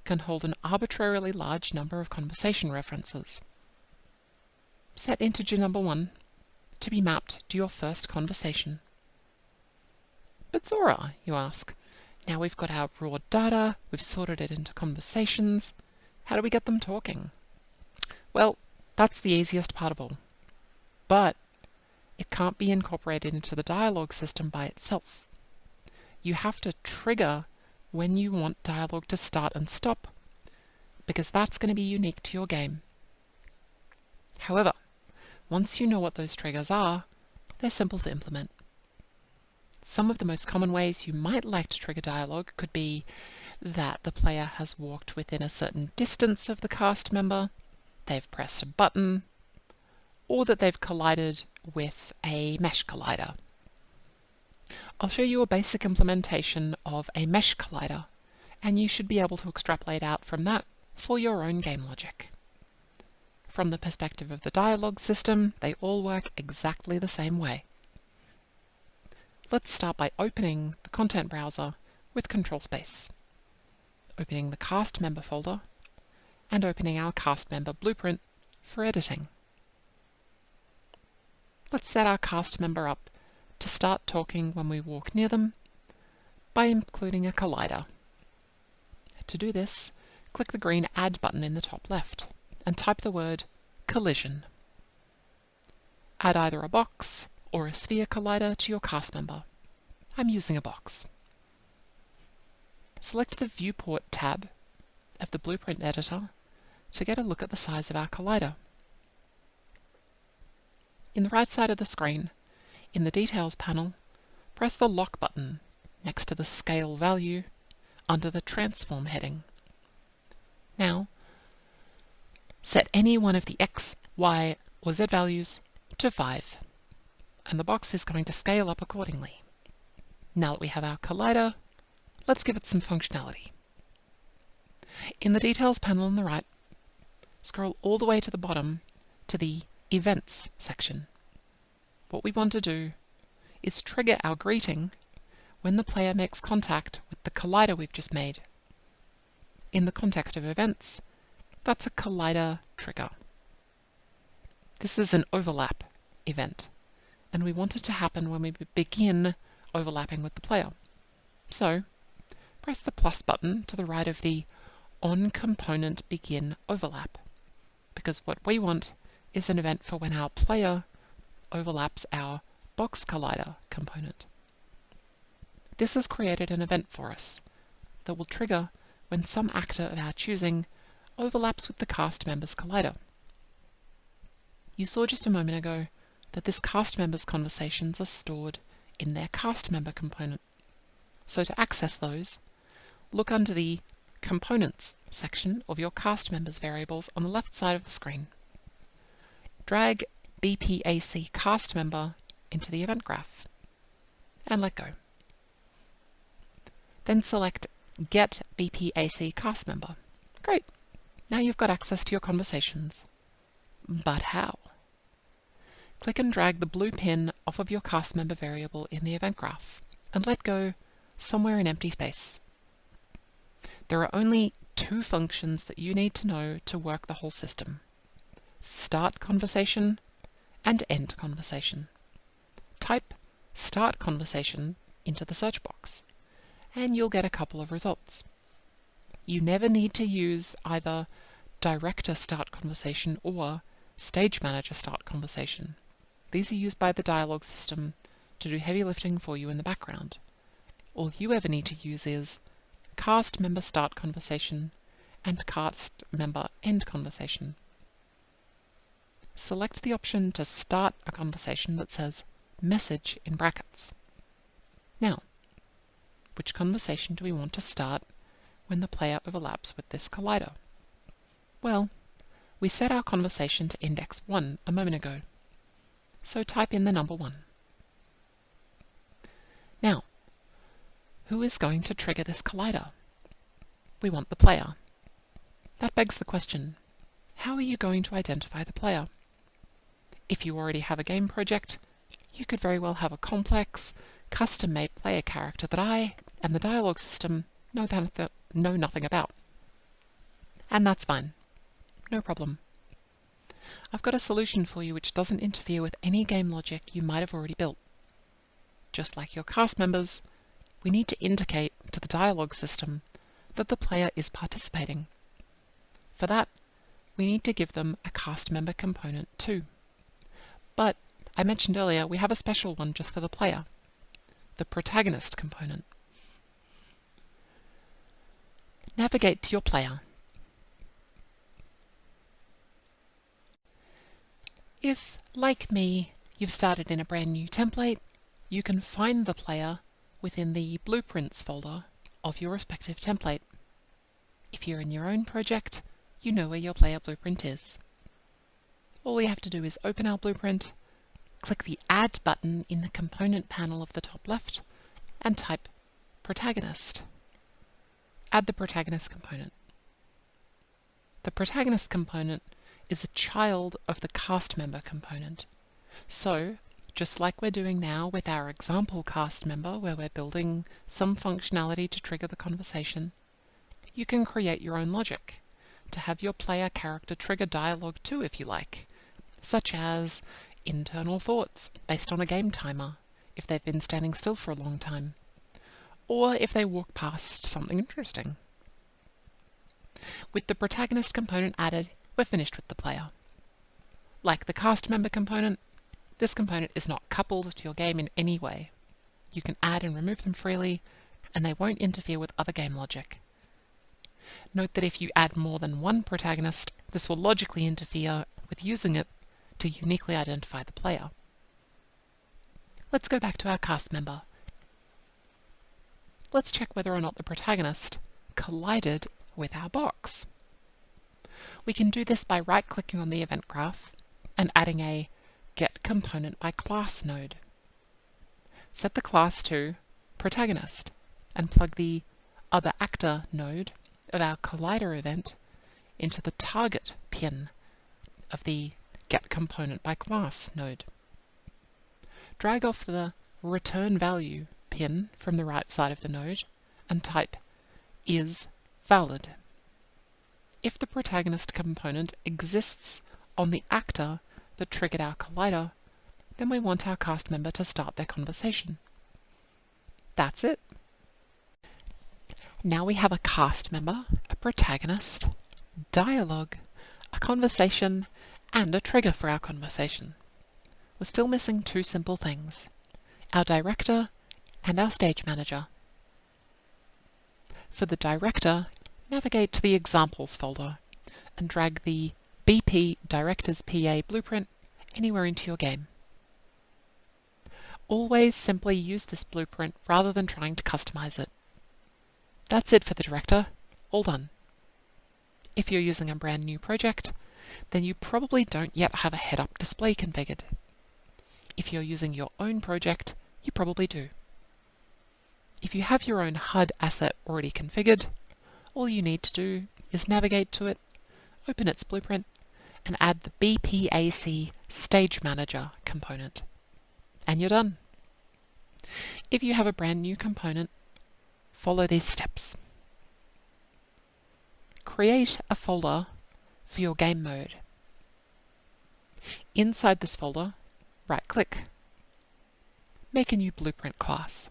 can hold an arbitrarily large number of conversation references. Set integer number 1 to be mapped to your first conversation. But Zora, you ask, now we've got our raw data, we've sorted it into conversations, how do we get them talking? Well, that's the easiest part of all. But it can't be incorporated into the dialogue system by itself. you have to trigger when you want dialogue to start and stop, because that's going to be unique to your game. However, once you know what those triggers are, they're simple to implement. Some of the most common ways you might like to trigger dialogue could be that the player has walked within a certain distance of the cast member, they've pressed a button, or that they've collided with a mesh collider. I'll show you a basic implementation of a mesh collider, and you should be able to extrapolate out from that for your own game logic. From the perspective of the dialogue system, they all work exactly the same way. Let's start by opening the content browser with Control Space, opening the cast member folder, and opening our cast member blueprint for editing. Let's set our cast member up to start talking when we walk near them by including a collider. To do this, click the green Add button in the top left and type the word collision. Add either a box or a sphere collider to your cast member. I'm using a box. Select the Viewport tab of the Blueprint editor to get a look at the size of our collider. In the right side of the screen, in the Details panel, press the Lock button next to the Scale value under the Transform heading. Now, set any one of the X, Y, or Z values to 5, and the box is going to scale up accordingly. Now that we have our collider, let's give it some functionality. In the Details panel on the right, scroll all the way to the bottom to the Events section. What we want to do is trigger our greeting when the player makes contact with the collider we've just made. In the context of events, that's a collider trigger. This is an overlap event, and we want it to happen when we begin overlapping with the player. So, press the plus button to the right of the On Component Begin Overlap, because what we want is an event for when our player overlaps our box collider component. This has created an event for us that will trigger when some actor of our choosing overlaps with the cast member's collider. You saw just a moment ago that this cast member's conversations are stored in their cast member component. So to access those, look under the Components section of your cast members variables on the left side of the screen. Drag BPAC cast member into the event graph and let go. Then select Get BPAC cast member. Great! Now you've got access to your conversations. But how? Click and drag the blue pin off of your cast member variable in the event graph and let go somewhere in empty space. There are only two functions that you need to know to work the whole system: Start Conversation and End Conversation. Type Start Conversation into the search box, and you'll get a couple of results. You never need to use either Director Start Conversation or Stage Manager Start Conversation. These are used by the dialogue system to do heavy lifting for you in the background. All you ever need to use is Cast Member Start Conversation and Cast Member End Conversation. Select the option to start a conversation that says Message in brackets. Now, which conversation do we want to start when the player overlaps with this collider? Well, we set our conversation to index 1 a moment ago, so type in the number 1. Now, who is going to trigger this collider? We want the player. That begs the question, how are you going to identify the player? If you already have a game project, you could very well have a complex, custom-made player character that I and the dialogue system know nothing about. And that's fine. No problem. I've got a solution for you which doesn't interfere with any game logic you might have already built. Just like your cast members, we need to indicate to the dialogue system that the player is participating. For that, we need to give them a cast member component too. But I mentioned earlier we have a special one just for the player, the protagonist component. navigate to your player. If, like me, you've started in a brand new template, you can find the player within the Blueprints folder of your respective template. If you're in your own project, you know where your player blueprint is. All we have to do is open our blueprint, click the Add button in the component panel of the top left, and type Protagonist. Add the Protagonist component. The Protagonist component is a child of the cast member component. So, just like we're doing now with our example cast member, where we're building some functionality to trigger the conversation, you can create your own logic to have your player character trigger dialogue too if you like, such as internal thoughts based on a game timer if they've been standing still for a long time, or if they walk past something interesting. With the protagonist component added, we're finished with the player. Like the cast member component, this component is not coupled to your game in any way. You can add and remove them freely, and they won't interfere with other game logic. Note that if you add more than one protagonist, this will logically interfere with using it to uniquely identify the player. Let's go back to our cast member. Let's check whether or not the protagonist collided with our box. We can do this by right-clicking on the event graph and adding a Get Component by Class node. Set the class to Protagonist and plug the Other Actor node of our Collider event into the target pin of the Get Component by Class node. Drag off the Return Value pin from the right side of the node and type is valid. If the protagonist component exists on the actor that triggered our collider, then we want our cast member to start their conversation. That's it. Now we have a cast member, a protagonist, dialogue, a conversation, and a trigger for our conversation. We're still missing two simple things: our director and our stage manager. For the director, navigate to the Examples folder and drag the BP Directors PA blueprint anywhere into your game. Always simply use this blueprint rather than trying to customize it. That's it for the director. All done. If you're using a brand new project, then you probably don't yet have a head-up display configured. If you're using your own project, you probably do. If you have your own HUD asset already configured, all you need to do is navigate to it, open its blueprint, and add the BPAC Stage Manager component. And you're done. If you have a brand new component, follow these steps. Create a folder for your game mode. Inside this folder, right-click. Make a new blueprint class.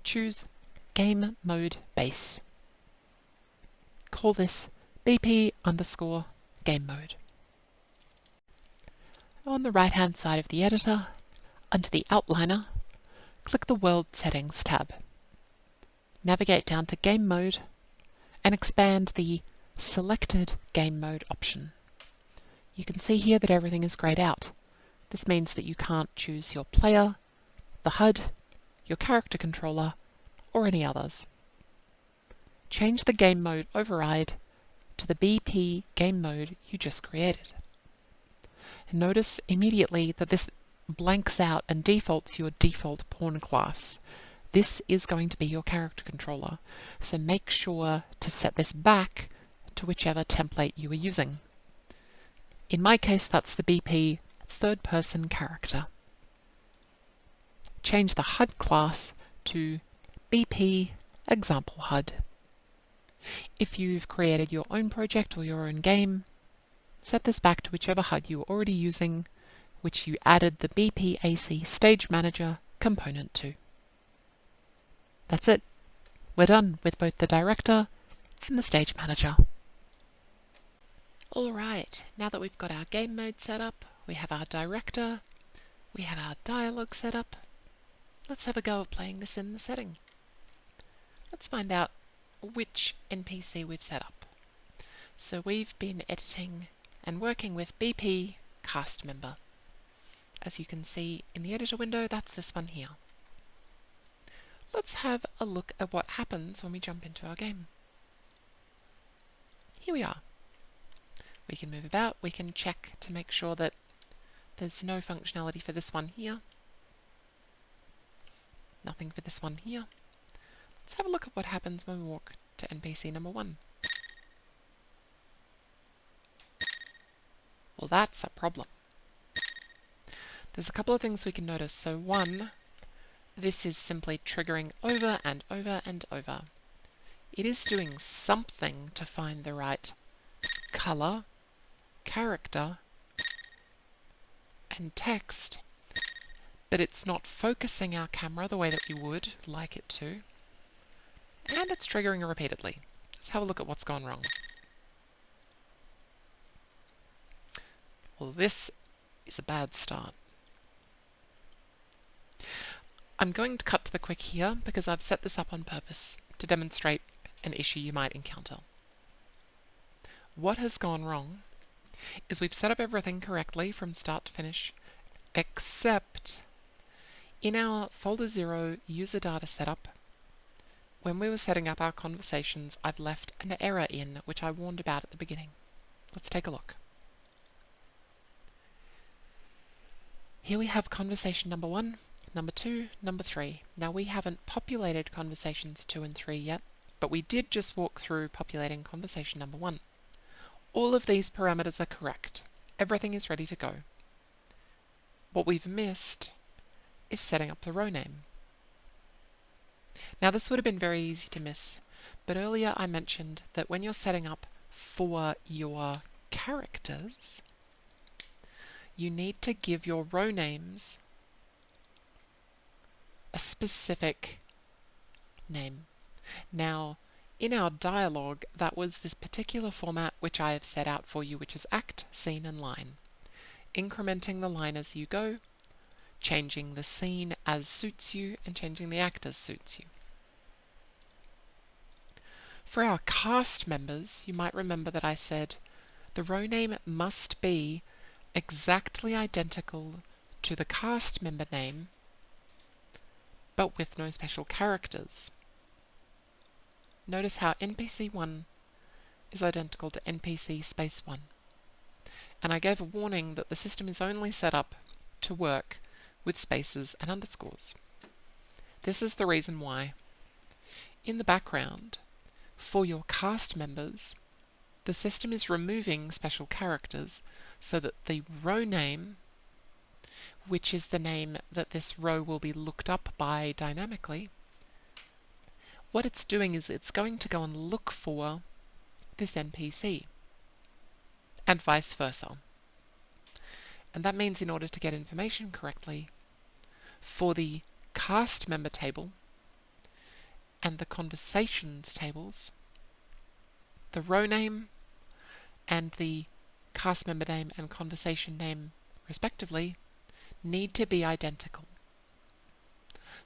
Choose Game Mode Base. Call this BP_Game Mode. On the right-hand side of the editor, under the Outliner, click the World Settings tab. Navigate down to Game Mode and expand the Selected Game Mode option. You can see here that everything is grayed out. This means that you can't choose your player, the HUD, your character controller, or any others. Change the game mode override to the BP game mode you just created. And notice immediately that this blanks out and defaults your default pawn class. This is going to be your character controller, so make sure to set this back to whichever template you are using. In my case, that's the BP third-person character. Change the HUD class to BP Example HUD. If you've created your own project or your own game, set this back to whichever HUD you were already using, which you added the BPAC Stage Manager component to. That's it. We're done with both the director and the stage manager. Alright, now that we've got our game mode set up, we have our director, we have our dialogue set up, let's have a go at playing this in the setting. Let's find out which NPC we've set up. So we've been editing and working with BP cast member. As you can see in the editor window, that's this one here. Let's have a look at what happens when we jump into our game. Here we are. We can move about, we can check to make sure that there's no functionality for this one here. Nothing for this one here. Let's have a look at what happens when we walk to NPC number 1. Well, that's a problem. There's a couple of things we can notice. So one, this is simply triggering over and over and over. It is doing something to find the right color, character, and text, but it's not focusing our camera the way that we would like it to, and it's triggering repeatedly. Let's have a look at what's gone wrong. Well, this is a bad start. I'm going to cut to the quick here because I've set this up on purpose to demonstrate an issue you might encounter. What has gone wrong is we've set up everything correctly from start to finish, except in our folder 0 user data setup, when we were setting up our conversations, I've left an error in, which I warned about at the beginning. Let's take a look. Here we have conversation number 1, number 2, number 3. Now we haven't populated conversations 2 and 3 yet, but we did just walk through populating conversation number 1. All of these parameters are correct. Everything is ready to go. What we've missed is setting up the row name. Now this would have been very easy to miss, but earlier I mentioned that when you're setting up for your characters, you need to give your row names a specific name. Now, in our dialogue, that was this particular format which I have set out for you, which is act, scene, and line. Incrementing the line as you go, changing the scene as suits you, and changing the act as suits you. For our cast members, you might remember that I said the row name must be exactly identical to the cast member name, but with no special characters. Notice how NPC 1 is identical to NPC space 1. And I gave a warning that the system is only set up to work with spaces and underscores. This is the reason why. In the background, for your cast members, the system is removing special characters so that the row name, which is the name that this row will be looked up by dynamically, what it's doing is it's going to go and look for this NPC, and vice versa. And that means in order to get information correctly, for the cast member table and the conversations tables, the row name and the cast member name and conversation name, respectively, need to be identical.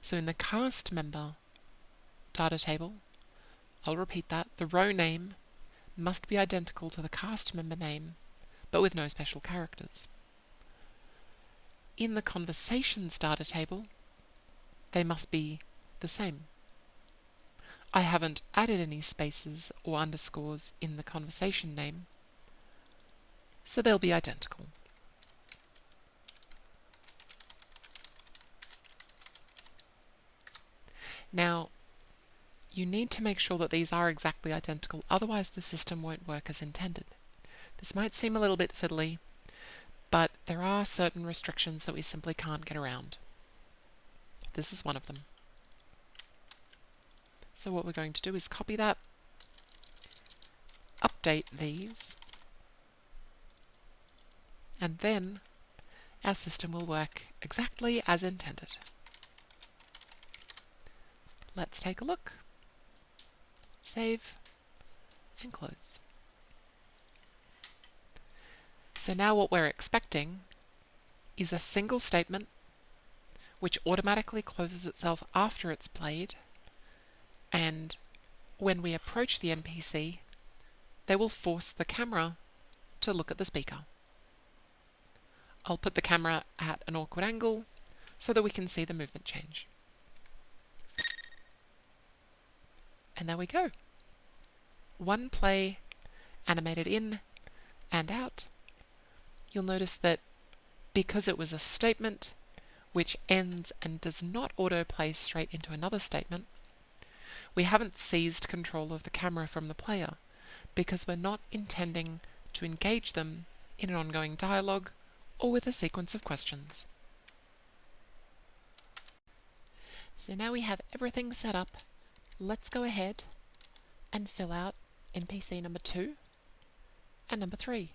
So in the cast member data table, I'll repeat that, the row name must be identical to the cast member name, but with no special characters. In the conversations data table, they must be the same. I haven't added any spaces or underscores in the conversation name, so they'll be identical. Now, you need to make sure that these are exactly identical, otherwise the system won't work as intended. This might seem a little bit fiddly, but there are certain restrictions that we simply can't get around. This is one of them. So what we're going to do is copy that, update these, and then our system will work exactly as intended. Let's take a look. Save and close. So now what we're expecting is a single statement which automatically closes itself after it's played and when we approach the NPC, they will force the camera to look at the speaker. I'll put the camera at an awkward angle so that we can see the movement change. And there we go. One play animated in and out. You'll notice that because it was a statement which ends and does not autoplay straight into another statement, we haven't seized control of the camera from the player because we're not intending to engage them in an ongoing dialogue or with a sequence of questions. So now we have everything set up. Let's go ahead and fill out NPC number 2 and number 3.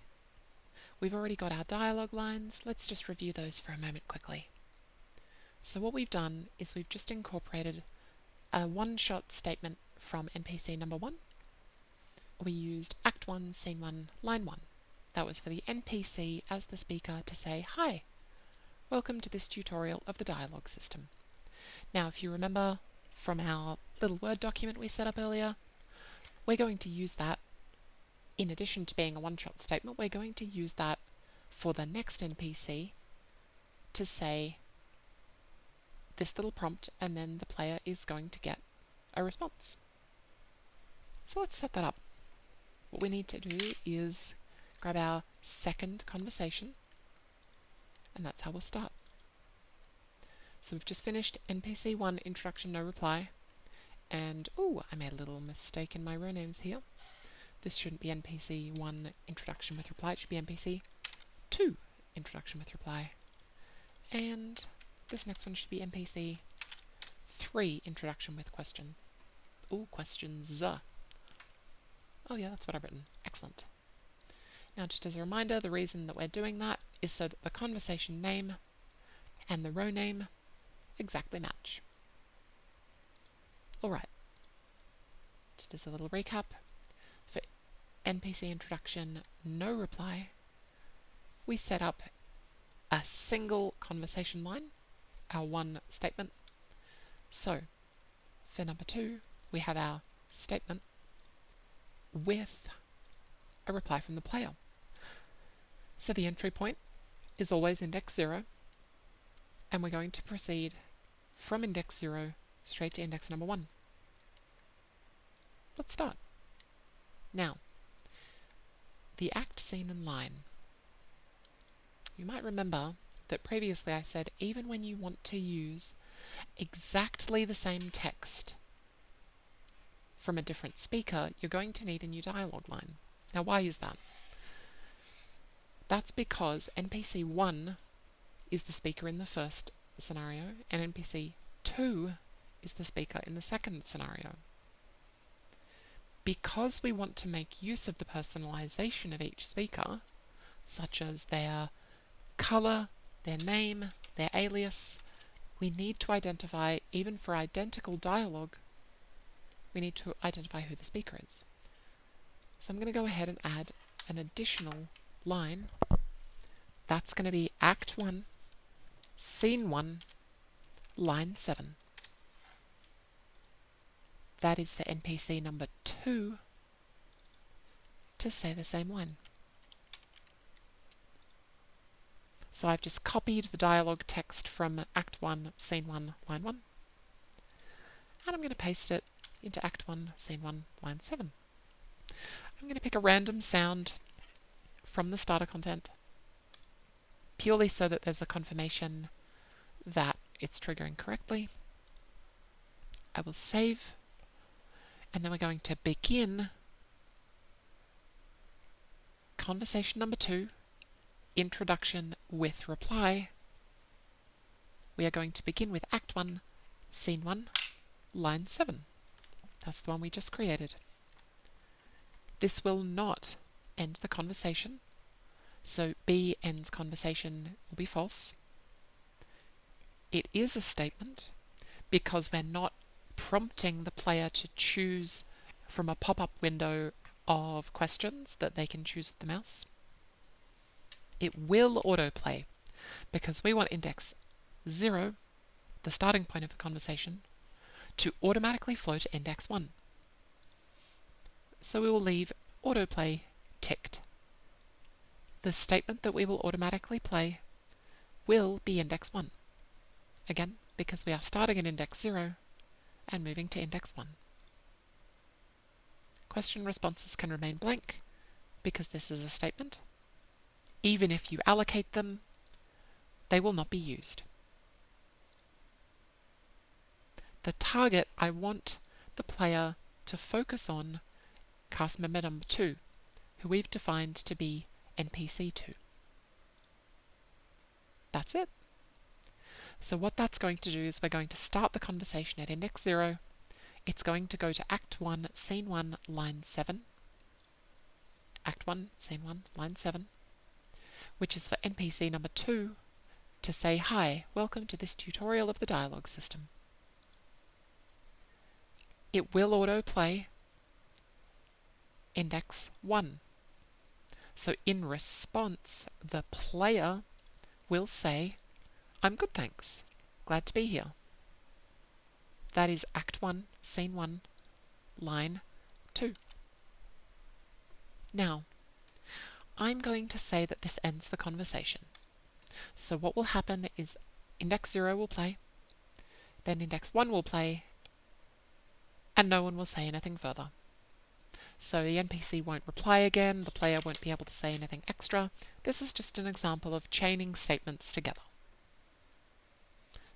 We've already got our dialogue lines. Let's just review those for a moment quickly. So what we've done is we've just incorporated a one-shot statement from NPC number 1. We used Act 1, Scene 1, Line 1. That was for the NPC as the speaker to say, "Hi, welcome to this tutorial of the dialogue system." Now, if you remember from our little Word document we set up earlier, we're going to use that, in addition to being a one-shot statement, we're going to use that for the next NPC to say this little prompt, and then the player is going to get a response. So let's set that up. What we need to do is grab our second conversation, and that's how we'll start. So we've just finished NPC 1, introduction, no reply, and I made a little mistake in my row names here. This shouldn't be NPC 1, introduction with reply, it should be NPC 2, introduction with reply. And this next one should be NPC 3, introduction with question. Questions. Oh yeah, that's what I've written. Excellent. Now, just as a reminder, the reason that we're doing that is so that the conversation name and the row name exactly match. Alright, just as a little recap, for NPC introduction, no reply, we set up a single conversation line, our one statement. So, for number 2, we have our statement with a reply from the player. So the entry point is always index 0, and we're going to proceed from index 0 straight to index number 1. Let's start. Now, the act, scene, and line. You might remember that previously I said even when you want to use exactly the same text from a different speaker, you're going to need a new dialogue line. Now, why is that? That's because NPC 1 is the speaker in the first scenario, and NPC 2 is the speaker in the second scenario. Because we want to make use of the personalization of each speaker, such as their color, their name, their alias, we need to identify, even for identical dialogue, we need to identify who the speaker is. So I'm going to go ahead and add an additional line. That's going to be Act 1, Scene 1, Line 7. That is for NPC number 2 to say the same line. So I've just copied the dialogue text from Act 1, Scene 1, Line 1, and I'm going to paste it into Act 1, Scene 1, Line 7. I'm going to pick a random sound from the starter content, purely so that there's a confirmation that it's triggering correctly. I will save, and then we're going to begin conversation number 2, introduction with reply. We are going to begin with Act 1, Scene 1, Line 7. That's the one we just created. This will not end the conversation, so B ends conversation will be false. It is a statement because we're not prompting the player to choose from a pop-up window of questions that they can choose with the mouse. It will autoplay because we want index 0, the starting point of the conversation, to automatically flow to index 1. so we will leave autoplay ticked. The statement that we will automatically play will be index 1. Again, because we are starting at index 0 and moving to index 1. Question responses can remain blank because this is a statement. Even if you allocate them, they will not be used. The target, I want the player to focus on cast member number 2, who we've defined to be NPC 2. That's it. So what that's going to do is we're going to start the conversation at index 0. It's going to go to Act 1, Scene 1, line 7. Act 1, Scene 1, line 7, which is for NPC number 2 to say, "Hi, welcome to this tutorial of the dialogue system." It will autoplay index 1. So in response, the player will say, "I'm good, thanks. Glad to be here." That is Act 1, Scene 1, line 2. Now, I'm going to say that this ends the conversation. So what will happen is index 0 will play, then index 1 will play, and no one will say anything further. So the NPC won't reply again, the player won't be able to say anything extra. This is just an example of chaining statements together.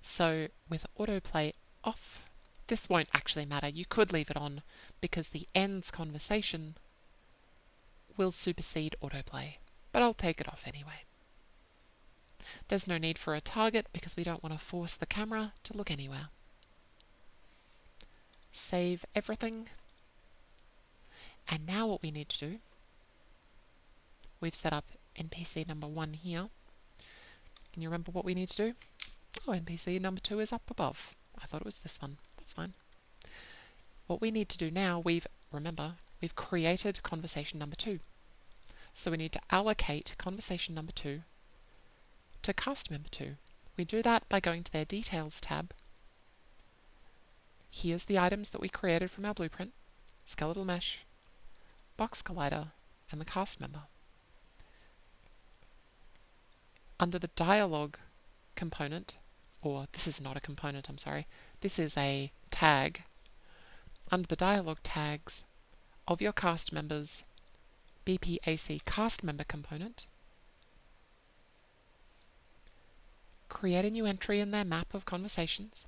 So with autoplay off, this won't actually matter. You could leave it on because the ends conversation will supersede autoplay, but I'll take it off anyway. There's no need for a target because we don't want to force the camera to look anywhere. Save everything. And now what we need to do, we've set up NPC number 1 here. Can you remember what we need to do? Oh, NPC number 2 is up above. I thought it was this one. That's fine. What we need to do now, remember, we've created conversation number 2. So we need to allocate conversation number 2 to cast member 2. We do that by going to their Details tab. Here's the items that we created from our blueprint: skeletal mesh, box collider, and the cast member. Under the dialogue component, or this is not a component, I'm sorry, this is a tag. Under the dialogue tags of your cast members, BPAC cast member component, create a new entry in their map of conversations,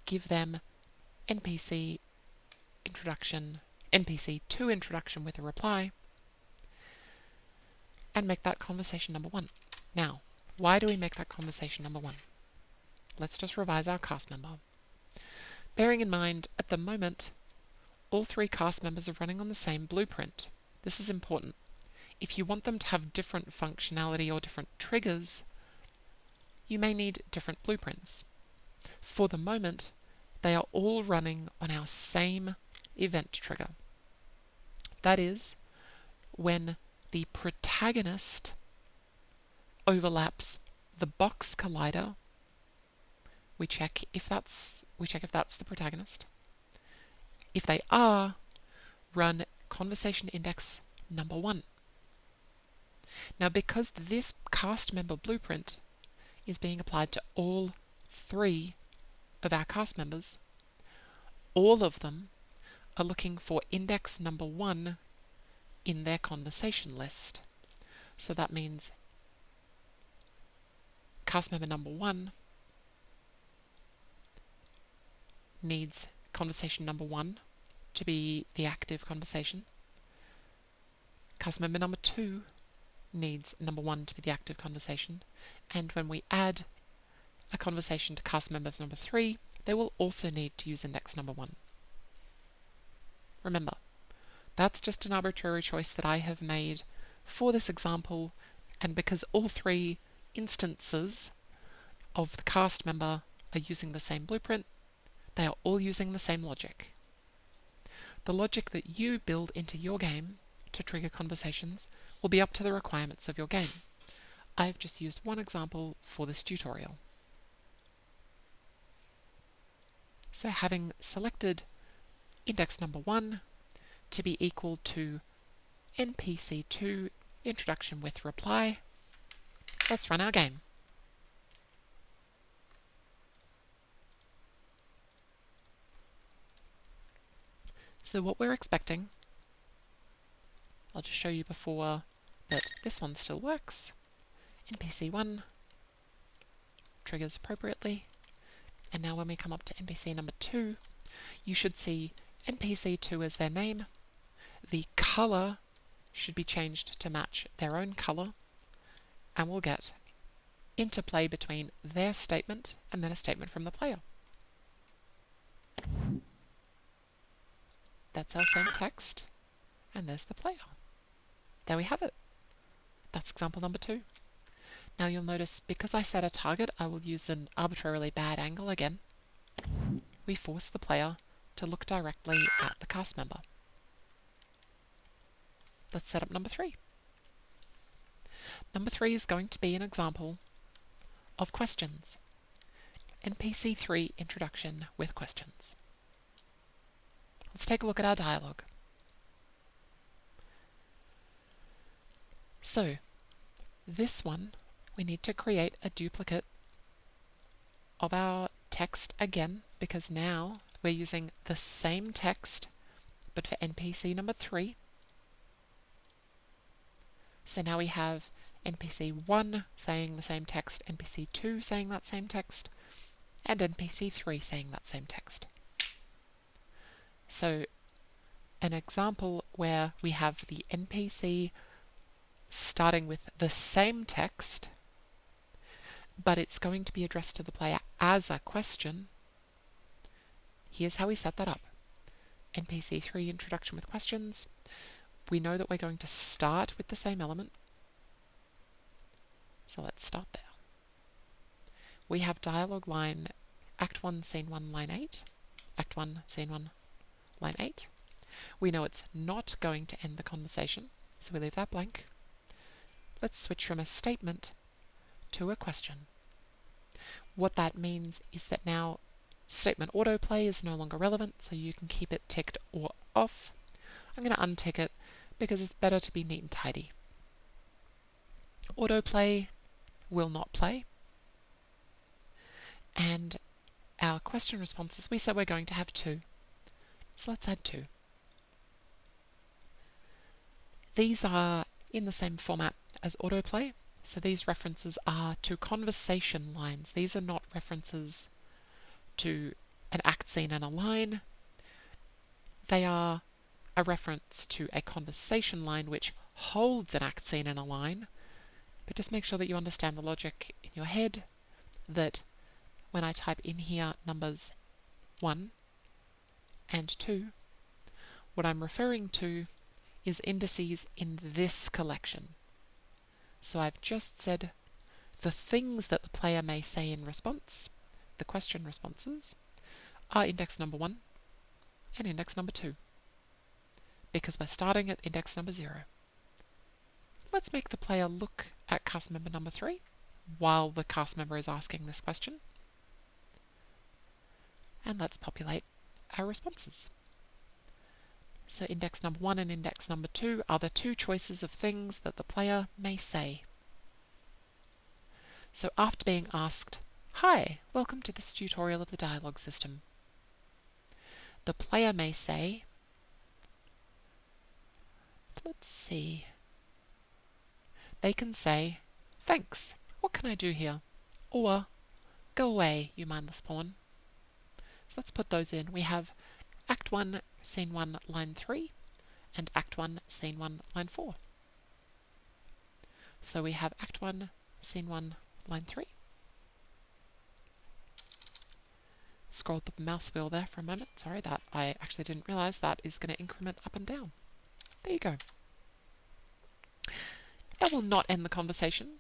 give them NPC introduction, NPC to introduction with a reply, and make that conversation number 1. Now, why do we make that conversation number 1? Let's just revise our cast member. Bearing in mind, at the moment, all 3 cast members are running on the same blueprint. This is important. If you want them to have different functionality or different triggers, you may need different blueprints. For the moment, they are all running on our same event trigger. That is, when the protagonist overlaps the box collider, we check if that's the protagonist. If they are, run conversation index number 1. Now, because this cast member blueprint is being applied to all 3 of our cast members, all of them are looking for index number 1 in their conversation list. So that means cast member number 1 needs conversation number 1 to be the active conversation. Cast member number 2 needs number 1 to be the active conversation. And when we add a conversation to cast member number 3, they will also need to use index number 1. Remember, that's just an arbitrary choice that I have made for this example, and because all 3 instances of the cast member are using the same blueprint, they are all using the same logic. The logic that you build into your game to trigger conversations will be up to the requirements of your game. I've just used one example for this tutorial. So having selected index number 1, to be equal to NPC2 introduction with reply. Let's run our game. So what we're expecting, I'll just show you before that this one still works. NPC1 triggers appropriately. And now when we come up to NPC number 2, you should see NPC2 as their name. The color should be changed to match their own color, and we'll get interplay between their statement and then a statement from the player. That's our same text, and there's the player. There we have it. That's example number 2. Now you'll notice because I set a target, I will use an arbitrarily bad angle again. We force the player to look directly at the cast member. Let's set up number 3. Number 3 is going to be an example of questions. NPC 3 introduction with questions. Let's take a look at our dialogue. So, this one, we need to create a duplicate of our text again, because now we're using the same text, but for NPC number 3. So now we have NPC 1 saying the same text, NPC 2 saying that same text, and NPC 3 saying that same text. So an example where we have the NPC starting with the same text, but it's going to be addressed to the player as a question. Here's how we set that up. NPC 3 introduction with questions. We know that we're going to start with the same element. So let's start there. We have dialogue line Act 1, Scene 1, Line 8. Act 1, Scene 1, Line 8. We know it's not going to end the conversation, so we leave that blank. Let's switch from a statement to a question. What that means is that now statement autoplay is no longer relevant, so you can keep it ticked or off. I'm going to untick it because it's better to be neat and tidy. Autoplay will not play. And our question responses, we said we're going to have 2. So let's add 2. These are in the same format as autoplay. So these references are to conversation lines. These are not references to an act scene and a line. They are a reference to a conversation line which holds an act scene and a line. But just make sure that you understand the logic in your head, that when I type in here numbers 1 and 2, what I'm referring to is indices in this collection. So I've just said the things that the player may say in response, the question responses, are index number 1 and index number 2, because we're starting at index number 0. Let's make the player look at cast member number 3 while the cast member is asking this question. And let's populate our responses. So index number 1 and index number 2 are the 2 choices of things that the player may say. So after being asked, "Hi, welcome to this tutorial of the dialogue system," the player may say, let's see, they can say, "Thanks, what can I do here?" Or, "Go away, you mindless pawn." So let's put those in. We have Act 1, Scene 1, Line 3, and Act 1, Scene 1, Line 4. So we have Act 1, Scene 1, Line 3. Scroll up the mouse wheel there for a moment. Sorry, that I actually didn't realize that is going to increment up and down. There you go. That will not end the conversation,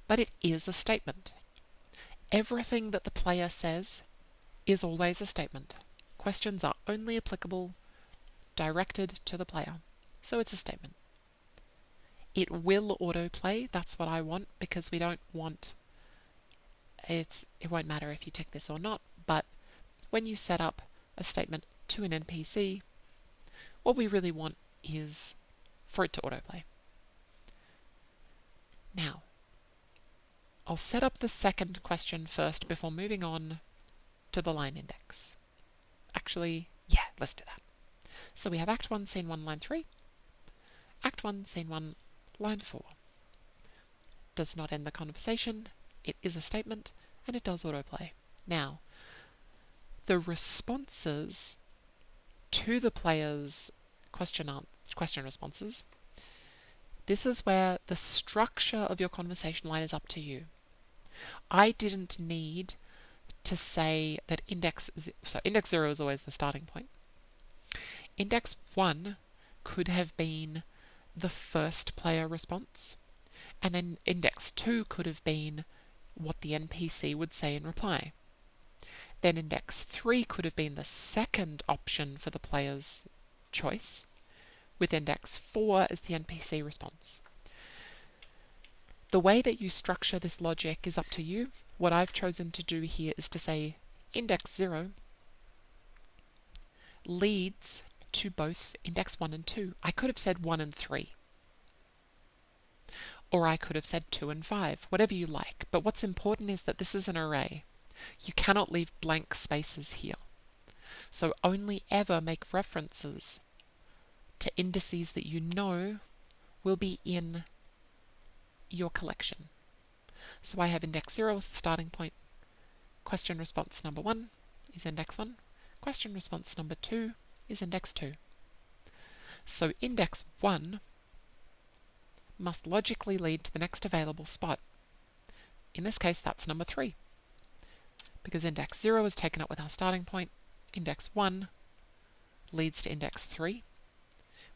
but it is a statement. Everything that the player says is always a statement. Questions are only applicable directed to the player, so it's a statement. It will autoplay, that's what I want, because we don't want it won't matter if you tick this or not, but when you set up a statement to an NPC, What we really want is for it to autoplay. Now, I'll set up the second question first before moving on to the line index. Actually, yeah, let's do that. So we have Act 1, Scene 1, Line 3. Act 1, Scene 1, Line 4. Does not end the conversation. It is a statement, and it does autoplay. Now, the responses to the player's question responses, this is where the structure of your conversation line is up to you. I didn't need to say that index 0 is always the starting point. Index 1 could have been the first player response, and then index 2 could have been what the NPC would say in reply. Then index 3 could have been the second option for the player's choice, with index 4 as the NPC response. The way that you structure this logic is up to you. What I've chosen to do here is to say index 0 leads to both index 1 and 2. I could have said 1 and 3. Or I could have said 2 and 5, whatever you like. But what's important is that this is an array. You cannot leave blank spaces here. So only ever make references to indices that you know will be in your collection. So I have index 0 as the starting point. Question response number 1 is index 1. Question response number 2 is index 2. So index 1 must logically lead to the next available spot. In this case, that's number 3. Because index 0 is taken up with our starting point, index 1 leads to index 3,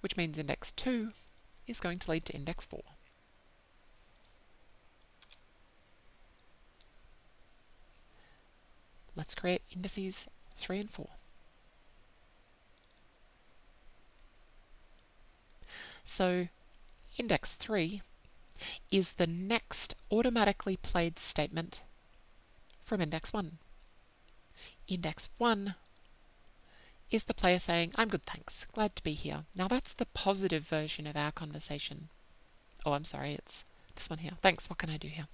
which means index 2 is going to lead to index 4. Let's create indices 3 and 4. So index 3 is the next automatically played statement from index 1. Index 1 is the player saying, "I'm good, thanks. Glad to be here." Now that's the positive version of our conversation. Oh, I'm sorry, it's this one here. "Thanks, what can I do here?"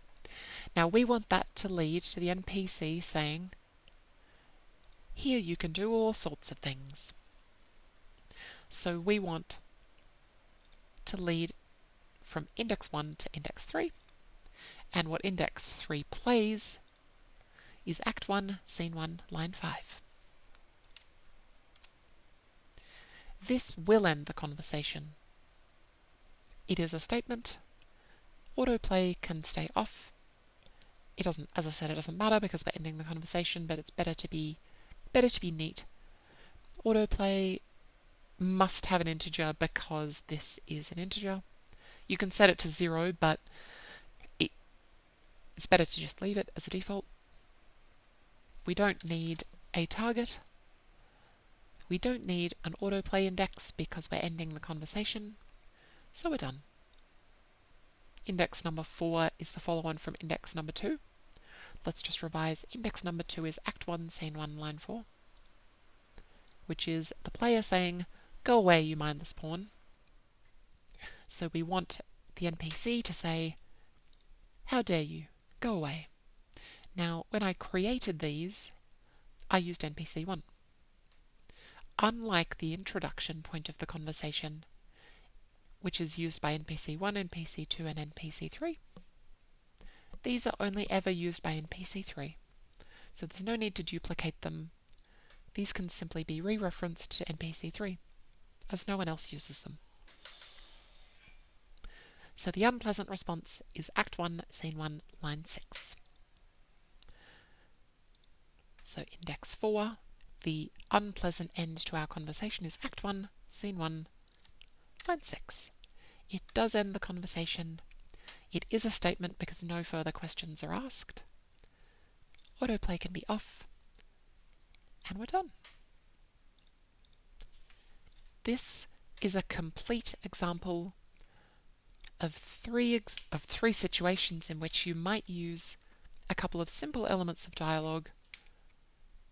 Now we want that to lead to the NPC saying, "Here you can do all sorts of things." So we want to lead from index 1 to index 3. And what index 3 plays is Act 1, Scene 1, Line 5. This will end the conversation. It is a statement. Autoplay can stay off. It doesn't, as I said, it doesn't matter because we're ending the conversation, but it's better to be neat. Autoplay must have an integer because this is an integer. You can set it to 0, but it's better to just leave it as a default. We don't need a target. We don't need an autoplay index because we're ending the conversation. So we're done. Index number 4 is the follow-on from index number 2. Let's just revise. Index number 2 is Act 1, Scene 1, Line 4, which is the player saying, "Go away, you mindless pawn." So we want the NPC to say, "How dare you? Go away." Now, when I created these, I used NPC 1. Unlike the introduction point of the conversation, which is used by NPC 1, NPC 2, and NPC 3, these are only ever used by NPC 3. So there's no need to duplicate them. These can simply be re-referenced to NPC 3, as no one else uses them. So the unpleasant response is Act 1, Scene 1, Line 6. So index 4, the unpleasant end to our conversation is Act 1, Scene 1, Line 6. It does end the conversation. It is a statement because no further questions are asked. Autoplay can be off. And we're done. This is a complete example of three situations in which you might use a couple of simple elements of dialogue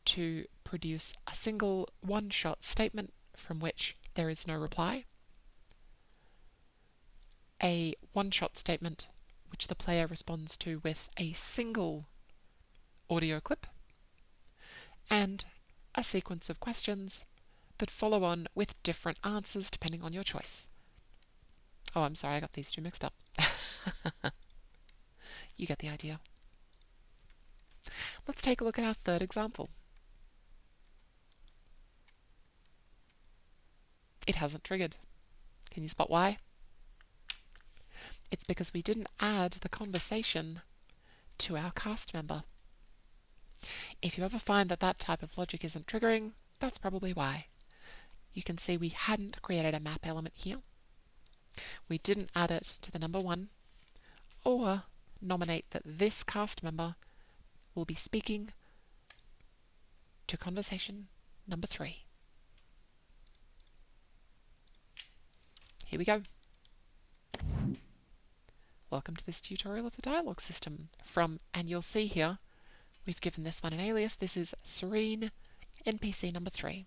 to produce a single one-shot statement from which there is no reply. A one-shot statement, which the player responds to with a single audio clip, and a sequence of questions that follow on with different answers depending on your choice. Oh, I'm sorry, I got these two mixed up. You get the idea. Let's take a look at our third example. It hasn't triggered. Can you spot why? It's because we didn't add the conversation to our cast member. If you ever find that that type of logic isn't triggering, that's probably why. You can see we hadn't created a map element here. We didn't add it to the number 1 or nominate that this cast member will be speaking to conversation number 3. Here we go. Welcome to this tutorial of the dialogue system and you'll see here, we've given this one an alias. This is Serene, NPC number 3.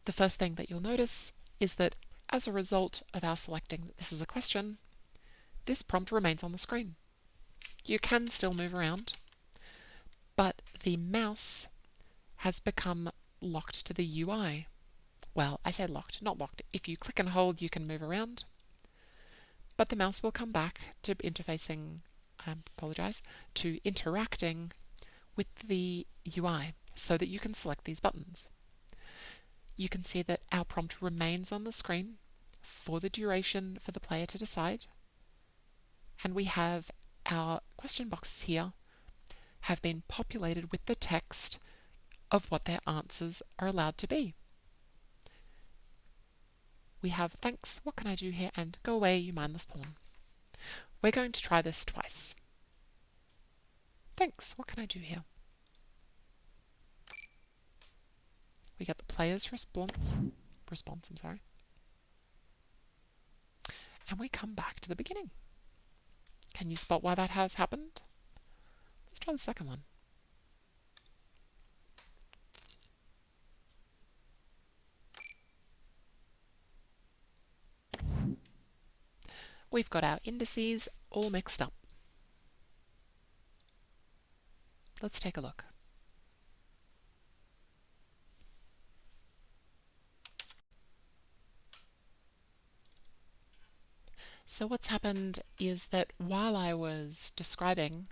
The first thing that you'll notice is that as a result of our selecting that this is a question, this prompt remains on the screen. You can still move around, but the mouse has become locked to the UI. Well, I say locked, not locked. If you click and hold, you can move around, but the mouse will come back to to interacting with the UI so that you can select these buttons. You can see that our prompt remains on the screen for the duration for the player to decide, and we have our question boxes here have been populated with the text of what their answers are allowed to be. We have thanks, what can I do here, and go away, you mindless pawn. We're going to try this twice. Thanks, what can I do here? We get the player's response, and we come back to the beginning. Can you spot why that has happened? Let's try the second one. We've got our indices all mixed up. Let's take a look. So what's happened is that while I was typing,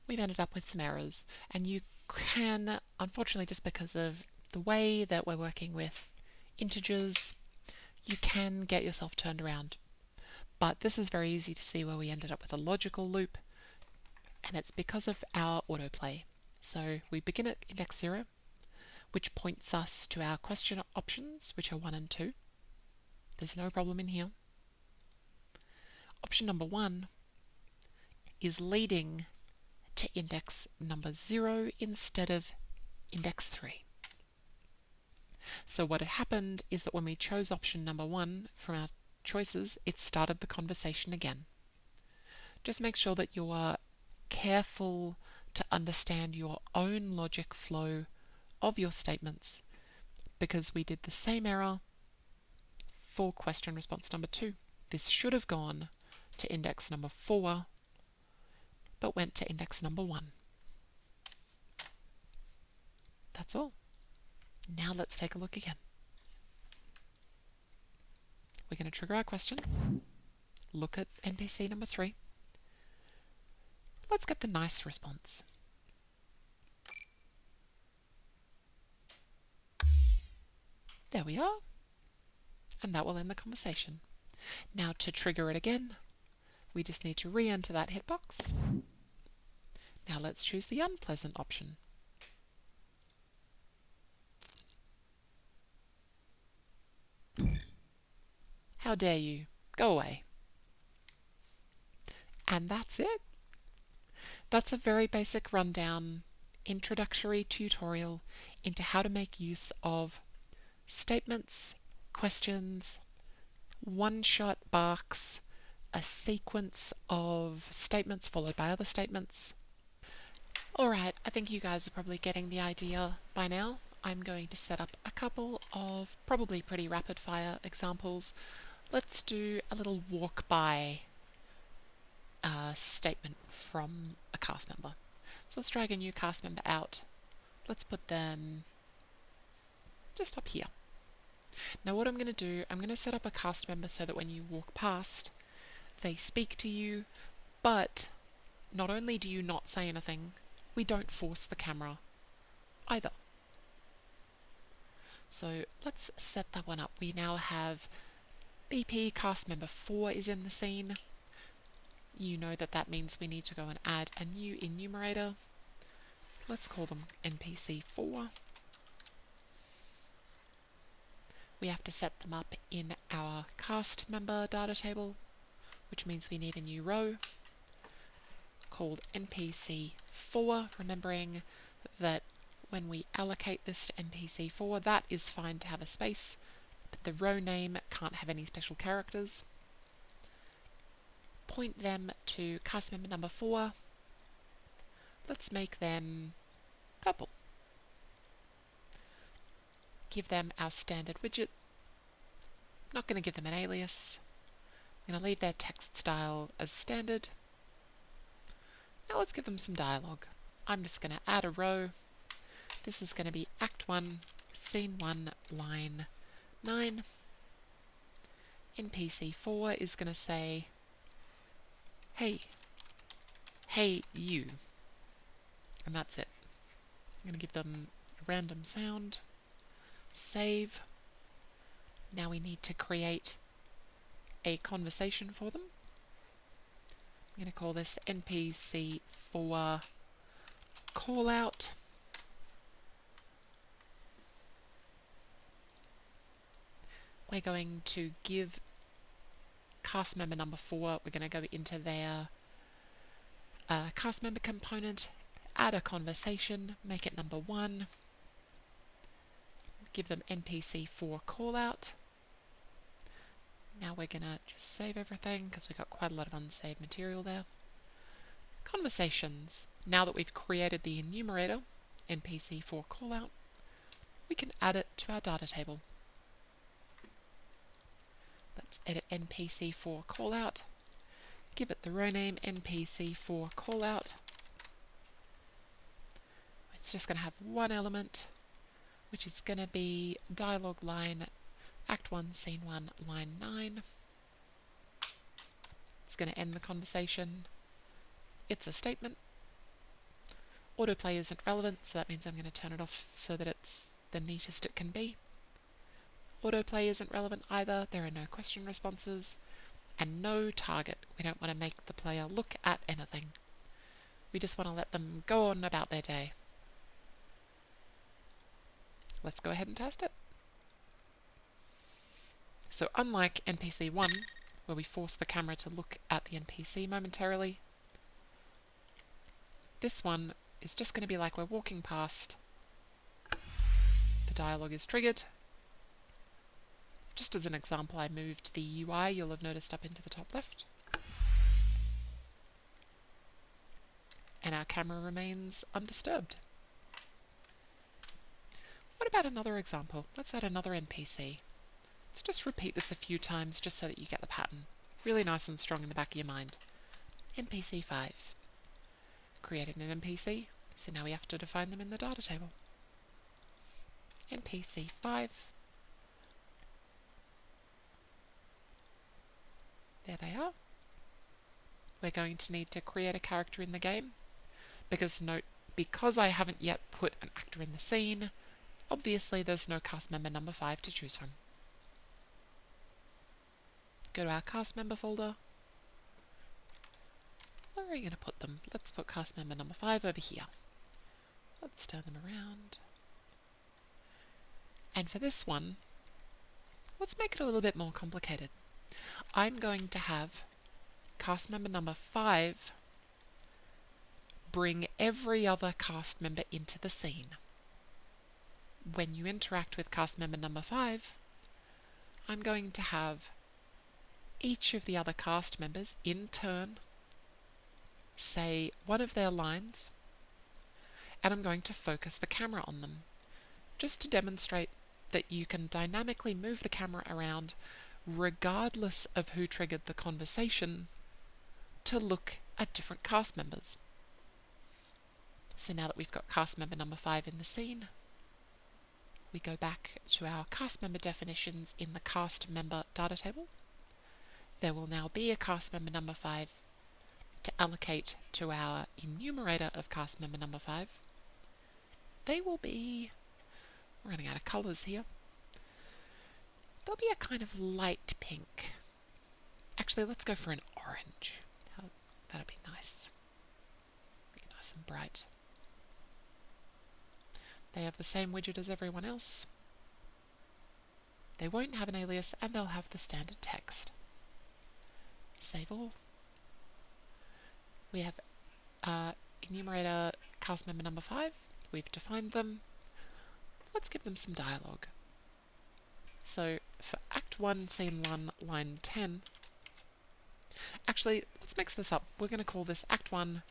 we've ended up with some errors. And you can, unfortunately, just because of the way that we're working with integers, you can get yourself turned around. But this is very easy to see where we ended up with a logical loop, and it's because of our autoplay. So we begin at index 0, which points us to our question options, which are 1 and 2. There's no problem in here. Option number 1 is leading to index number 0 instead of index 3. So what had happened is that when we chose option number 1 from our choices, it started the conversation again. Just make sure that you are careful to understand your own logic flow of your statements, because we did the same error for question response number 2. This should have gone to index number 4, but went to index number 1. That's all. Now let's take a look again. We're going to trigger our question, look at NPC number 3. Let's get the nice response. There we are. And that will end the conversation. Now to trigger it again, we just need to re-enter that hitbox. Now let's choose the unpleasant option. How dare you? Go away. And that's it. That's a very basic rundown, introductory tutorial into how to make use of statements, questions, one-shot barks, a sequence of statements followed by other statements. Alright, I think you guys are probably getting the idea by now I'm going to set up a couple of probably pretty rapid fire examples. Let's do a little walk by statement from a cast member. So let's drag a new cast member out. Let's put them just up here. Now what I'm going to do, I'm going to set up a cast member so that when you walk past, they speak to you, but not only do you not say anything, we don't force the camera either. So let's set that one up. We now have BP cast member 4 is in the scene. You know that that means we need to go and add a new enumerator. Let's call them NPC 4. We have to set them up in our cast member data table, which means we need a new row called NPC 4, remembering that when we allocate this to NPC 4, that is fine to have a space, but the row name can't have any special characters. Point them to cast member number 4. Let's make them purple. Give them our standard widget. Not going to give them an alias. I'm going to leave their text style as standard. Now let's give them some dialogue. I'm just going to add a row. This is going to be Act 1, Scene 1, Line 9. NPC 4 is going to say, hey you. And that's it. I'm going to give them a random sound. Save. Now we need to create a conversation for them. I'm going to call this NPC 4 callout. We're going to give cast member number 4, we're going to go into their cast member component, add a conversation, make it number 1, give them NPC 4 callout. Now we're going to just save everything because we've got quite a lot of unsaved material there. Conversations. Now that we've created the enumerator, NPC 4 callout, we can add it to our data table. Let's edit NPC 4 callout, give it the row name NPC 4 callout. It's just going to have one element, which is going to be dialogue line Act 1, Scene 1, Line 9. It's going to end the conversation. It's a statement. Autoplay isn't relevant, so that means I'm going to turn it off so that it's the neatest it can be. Autoplay isn't relevant either. There are no question responses. And no target. We don't want to make the player look at anything. We just want to let them go on about their day. Let's go ahead and test it. So unlike NPC 1, where we force the camera to look at the NPC momentarily, this one is just going to be like we're walking past. The dialogue is triggered. Just as an example, I moved the UI, you'll have noticed, up into the top left. And our camera remains undisturbed. What about another example? Let's add another NPC. Let's just repeat this a few times just so that you get the pattern. Really nice and strong in the back of your mind. NPC 5. Created an NPC, so now we have to define them in the data table. NPC 5. There they are. We're going to need to create a character in the game, because note, because I haven't yet put an actor in the scene, obviously there's no cast member number 5 to choose from. Go to our cast member folder. Where are we going to put them? Let's put cast member number 5 over here. Let's turn them around. And for this one, let's make it a little bit more complicated. I'm going to have cast member number 5 bring every other cast member into the scene. When you interact with cast member number 5, I'm going to have each of the other cast members in turn say one of their lines, and I'm going to focus the camera on them. just to demonstrate that you can dynamically move the camera around regardless of who triggered the conversation to look at different cast members. So now that we've got cast member number 5 in the scene, we go back to our cast member definitions in the cast member data table. There will now be a cast member number 5 to allocate to our enumerator of cast member number 5. They will be, running out of colours here, they'll be a kind of light pink. Actually, let's go for an orange. That'll be nice. Be nice and bright. They have the same widget as everyone else. They won't have an alias, and they'll have the standard text. Save all. We have enumerator cast member number 5. We've defined them. Let's give them some dialogue. So for Act 1, Scene 1, Line 10, actually, let's mix this up. We're going to call this Act 1,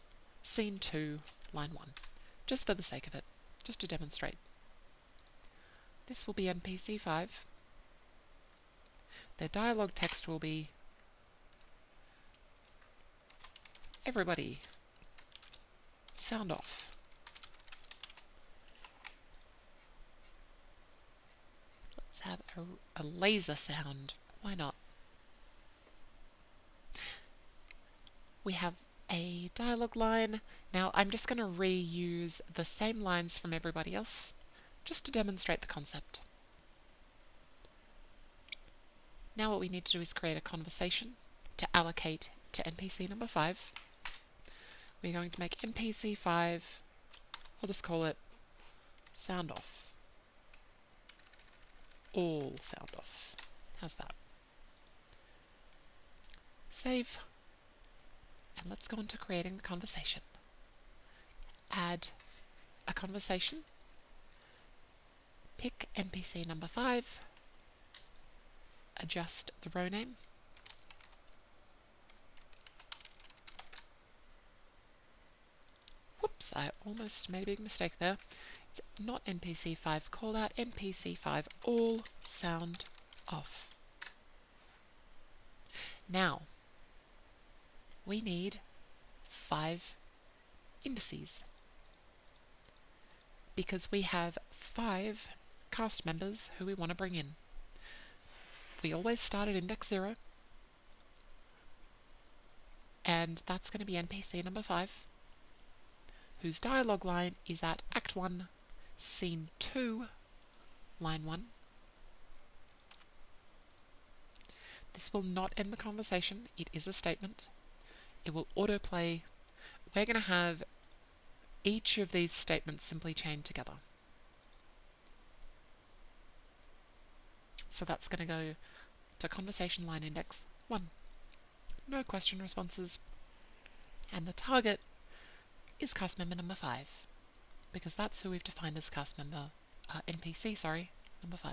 Scene 2, Line 1, just for the sake of it, just to demonstrate. This will be NPC 5. Their dialogue text will be, "Everybody, sound off." Let's have a laser sound. Why not? We have a dialogue line. Now I'm just going to reuse the same lines from everybody else, just to demonstrate the concept. Now what we need to do is create a conversation to allocate to NPC number 5. We're going to make NPC 5, I'll just call it sound off. All sound off. How's that? Save. And let's go on to creating the conversation. Add a conversation. Pick NPC number 5. Adjust the row name. Whoops, I almost made a big mistake there. It's not NPC 5 callout, NPC 5 all sound off. Now, we need 5 indices because we have 5 cast members who we want to bring in. We always start at index 0, and that's going to be NPC number 5, whose dialogue line is at Act 1, Scene 2, Line 1. This will not end the conversation. It is a statement. It will autoplay. We're going to have each of these statements simply chained together. So that's going to go to conversation line index 1. No question responses. And the target is cast member number 5, because that's who we've defined as cast member, NPC, number 5.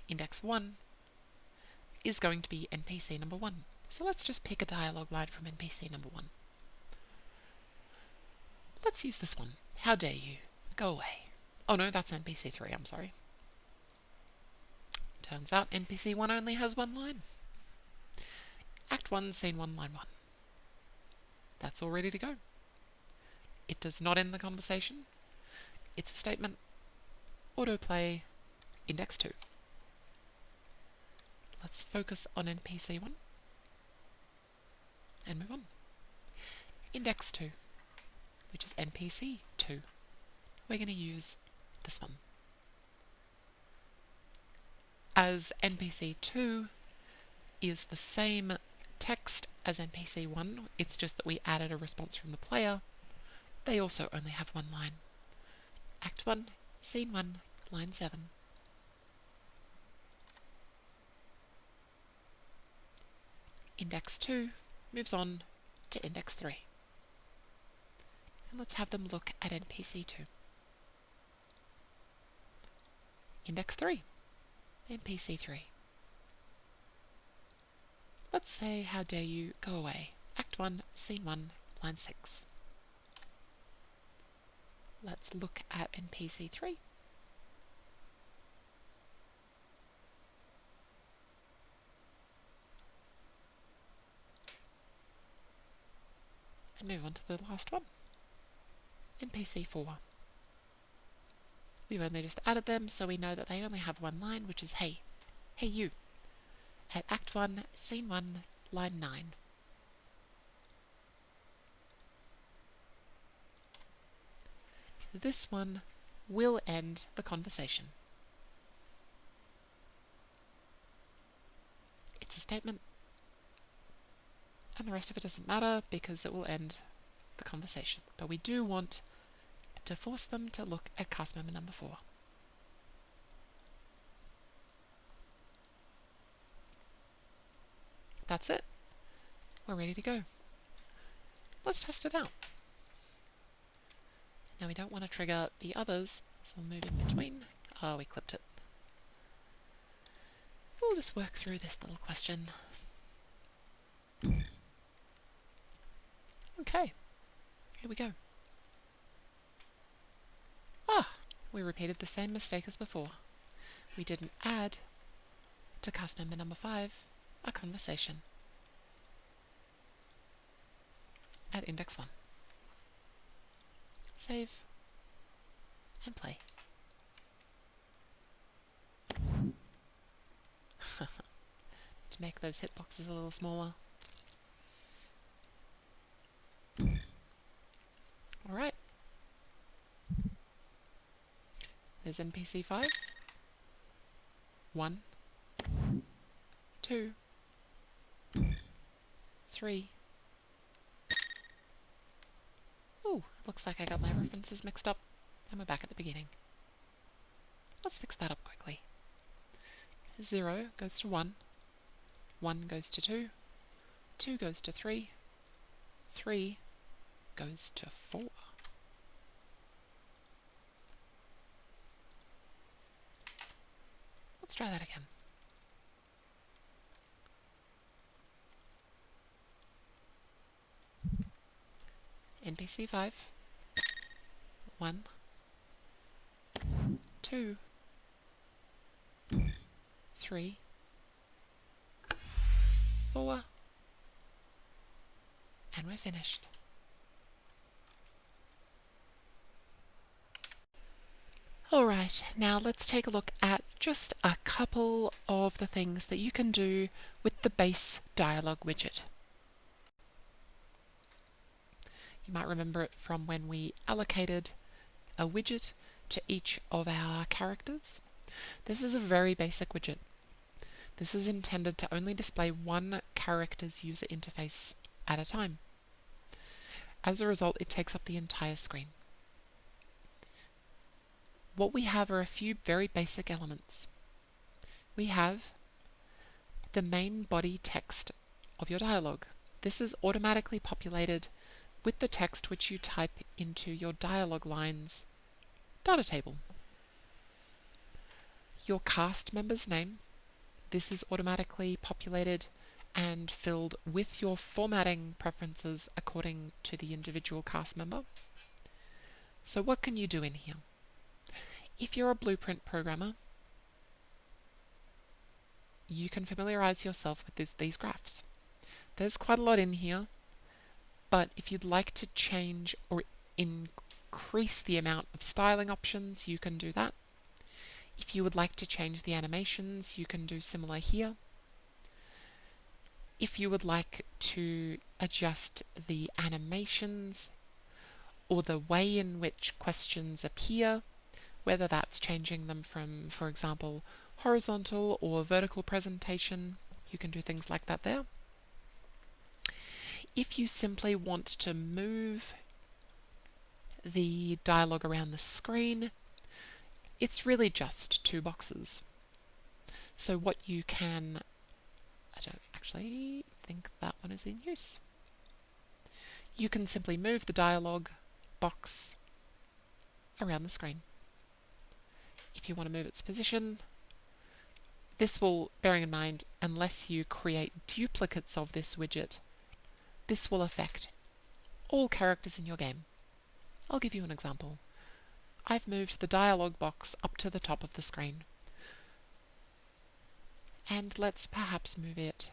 Index 1 is going to be NPC number 1. So let's just pick a dialogue line from NPC number 1. Let's use this one. "How dare you? Go away." Oh no, that's NPC 3, I'm sorry. Turns out NPC 1 only has one line. Act 1, Scene 1, Line 1. That's all ready to go. It does not end the conversation. It's a statement. Autoplay, index 2. Let's focus on NPC 1 and move on. Index 2, which is NPC 2. We're going to use this one. As NPC 2 is the same text as NPC 1, it's just that we added a response from the player. They also only have one line. Act 1, Scene 1, Line 7. Index 2 moves on to Index 3. And let's have them look at NPC 2. Index 3, NPC 3. Let's say, "How dare you? Go away." Act 1, Scene 1, Line 6. Let's look at NPC 3. and move on to the last one, NPC 4. We've only just added them, so we know that they only have one line, which is hey. Hey you. At Act 1, Scene 1, line 9. This one will end the conversation. It's a statement, and the rest of it doesn't matter because it will end the conversation. But we do want to force them to look at cast member number 4. That's it. We're ready to go. Let's test it out. Now we don't want to trigger the others, so we'll move in between. Oh, we clipped it. We'll just work through this little question. Okay, here we go. Ah, we repeated the same mistake as before. We didn't add to cast member number 5 a conversation at index 1. Save and play. To make those hitboxes a little smaller. Alright. There's NPC 5. 1, 2, 3. Ooh, looks like I got my references mixed up, and we're back at the beginning. Let's fix that up quickly. 0 goes to 1, 1 goes to 2, 2 goes to 3, 3 goes to 4. Let's try that again. NPC 5, 1, 2, 3, 4, and we're finished. Alright, now let's take a look at just a couple of the things that you can do with the base dialogue widget. You might remember it from when we allocated a widget to each of our characters. This is a very basic widget. This is intended to only display one character's user interface at a time. As a result, it takes up the entire screen. What we have are a few very basic elements. We have the main body text of your dialogue. This is automatically populated with the text which you type into your dialogue lines data table. Your cast member's name. This is automatically populated and filled with your formatting preferences according to the individual cast member. So what can you do in here? If you're a Blueprint programmer, you can familiarize yourself with these graphs. There's quite a lot in here, but if you'd like to change or increase the amount of styling options, you can do that. If you would like to change the animations, you can do similar here. If you would like to adjust the animations or the way in which questions appear, whether that's changing them from, for example, horizontal or vertical presentation, you can do things like that there. If you simply want to move the dialogue around the screen, it's really just 2 boxes. So what you can, I don't actually think that one is in use. You can simply move the dialogue box around the screen. If you want to move its position, this will, bearing in mind, unless you create duplicates of this widget, this will affect all characters in your game. I'll give you an example. I've moved the dialogue box up to the top of the screen. And let's perhaps move it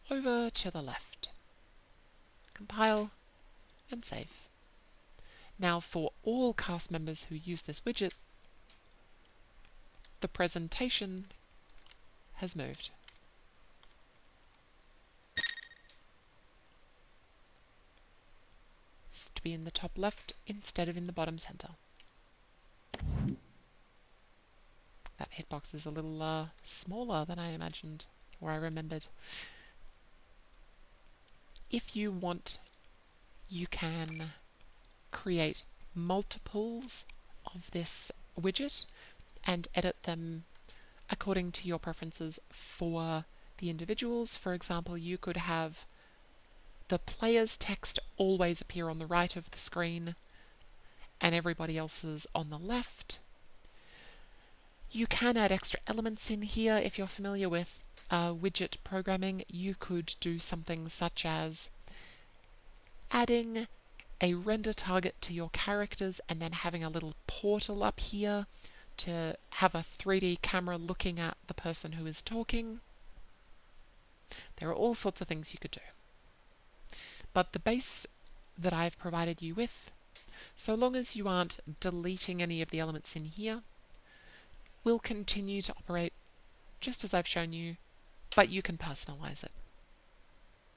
over to the left. compile, and save. Now for all cast members who use this widget, the presentation has moved. It's to be in the top left instead of in the bottom center. That hitbox is a little smaller than I imagined, or I remembered. If you want, you can create multiples of this widget and edit them according to your preferences for the individuals. For example, you could have the player's text always appear on the right of the screen and everybody else's on the left. You can add extra elements in here. If you're familiar with widget programming, you could do something such as adding a render target to your characters and then having a little portal up here to have a 3D camera looking at the person who is talking. There are all sorts of things you could do. But the base that I've provided you with, so long as you aren't deleting any of the elements in here, will continue to operate just as I've shown you, but you can personalize it.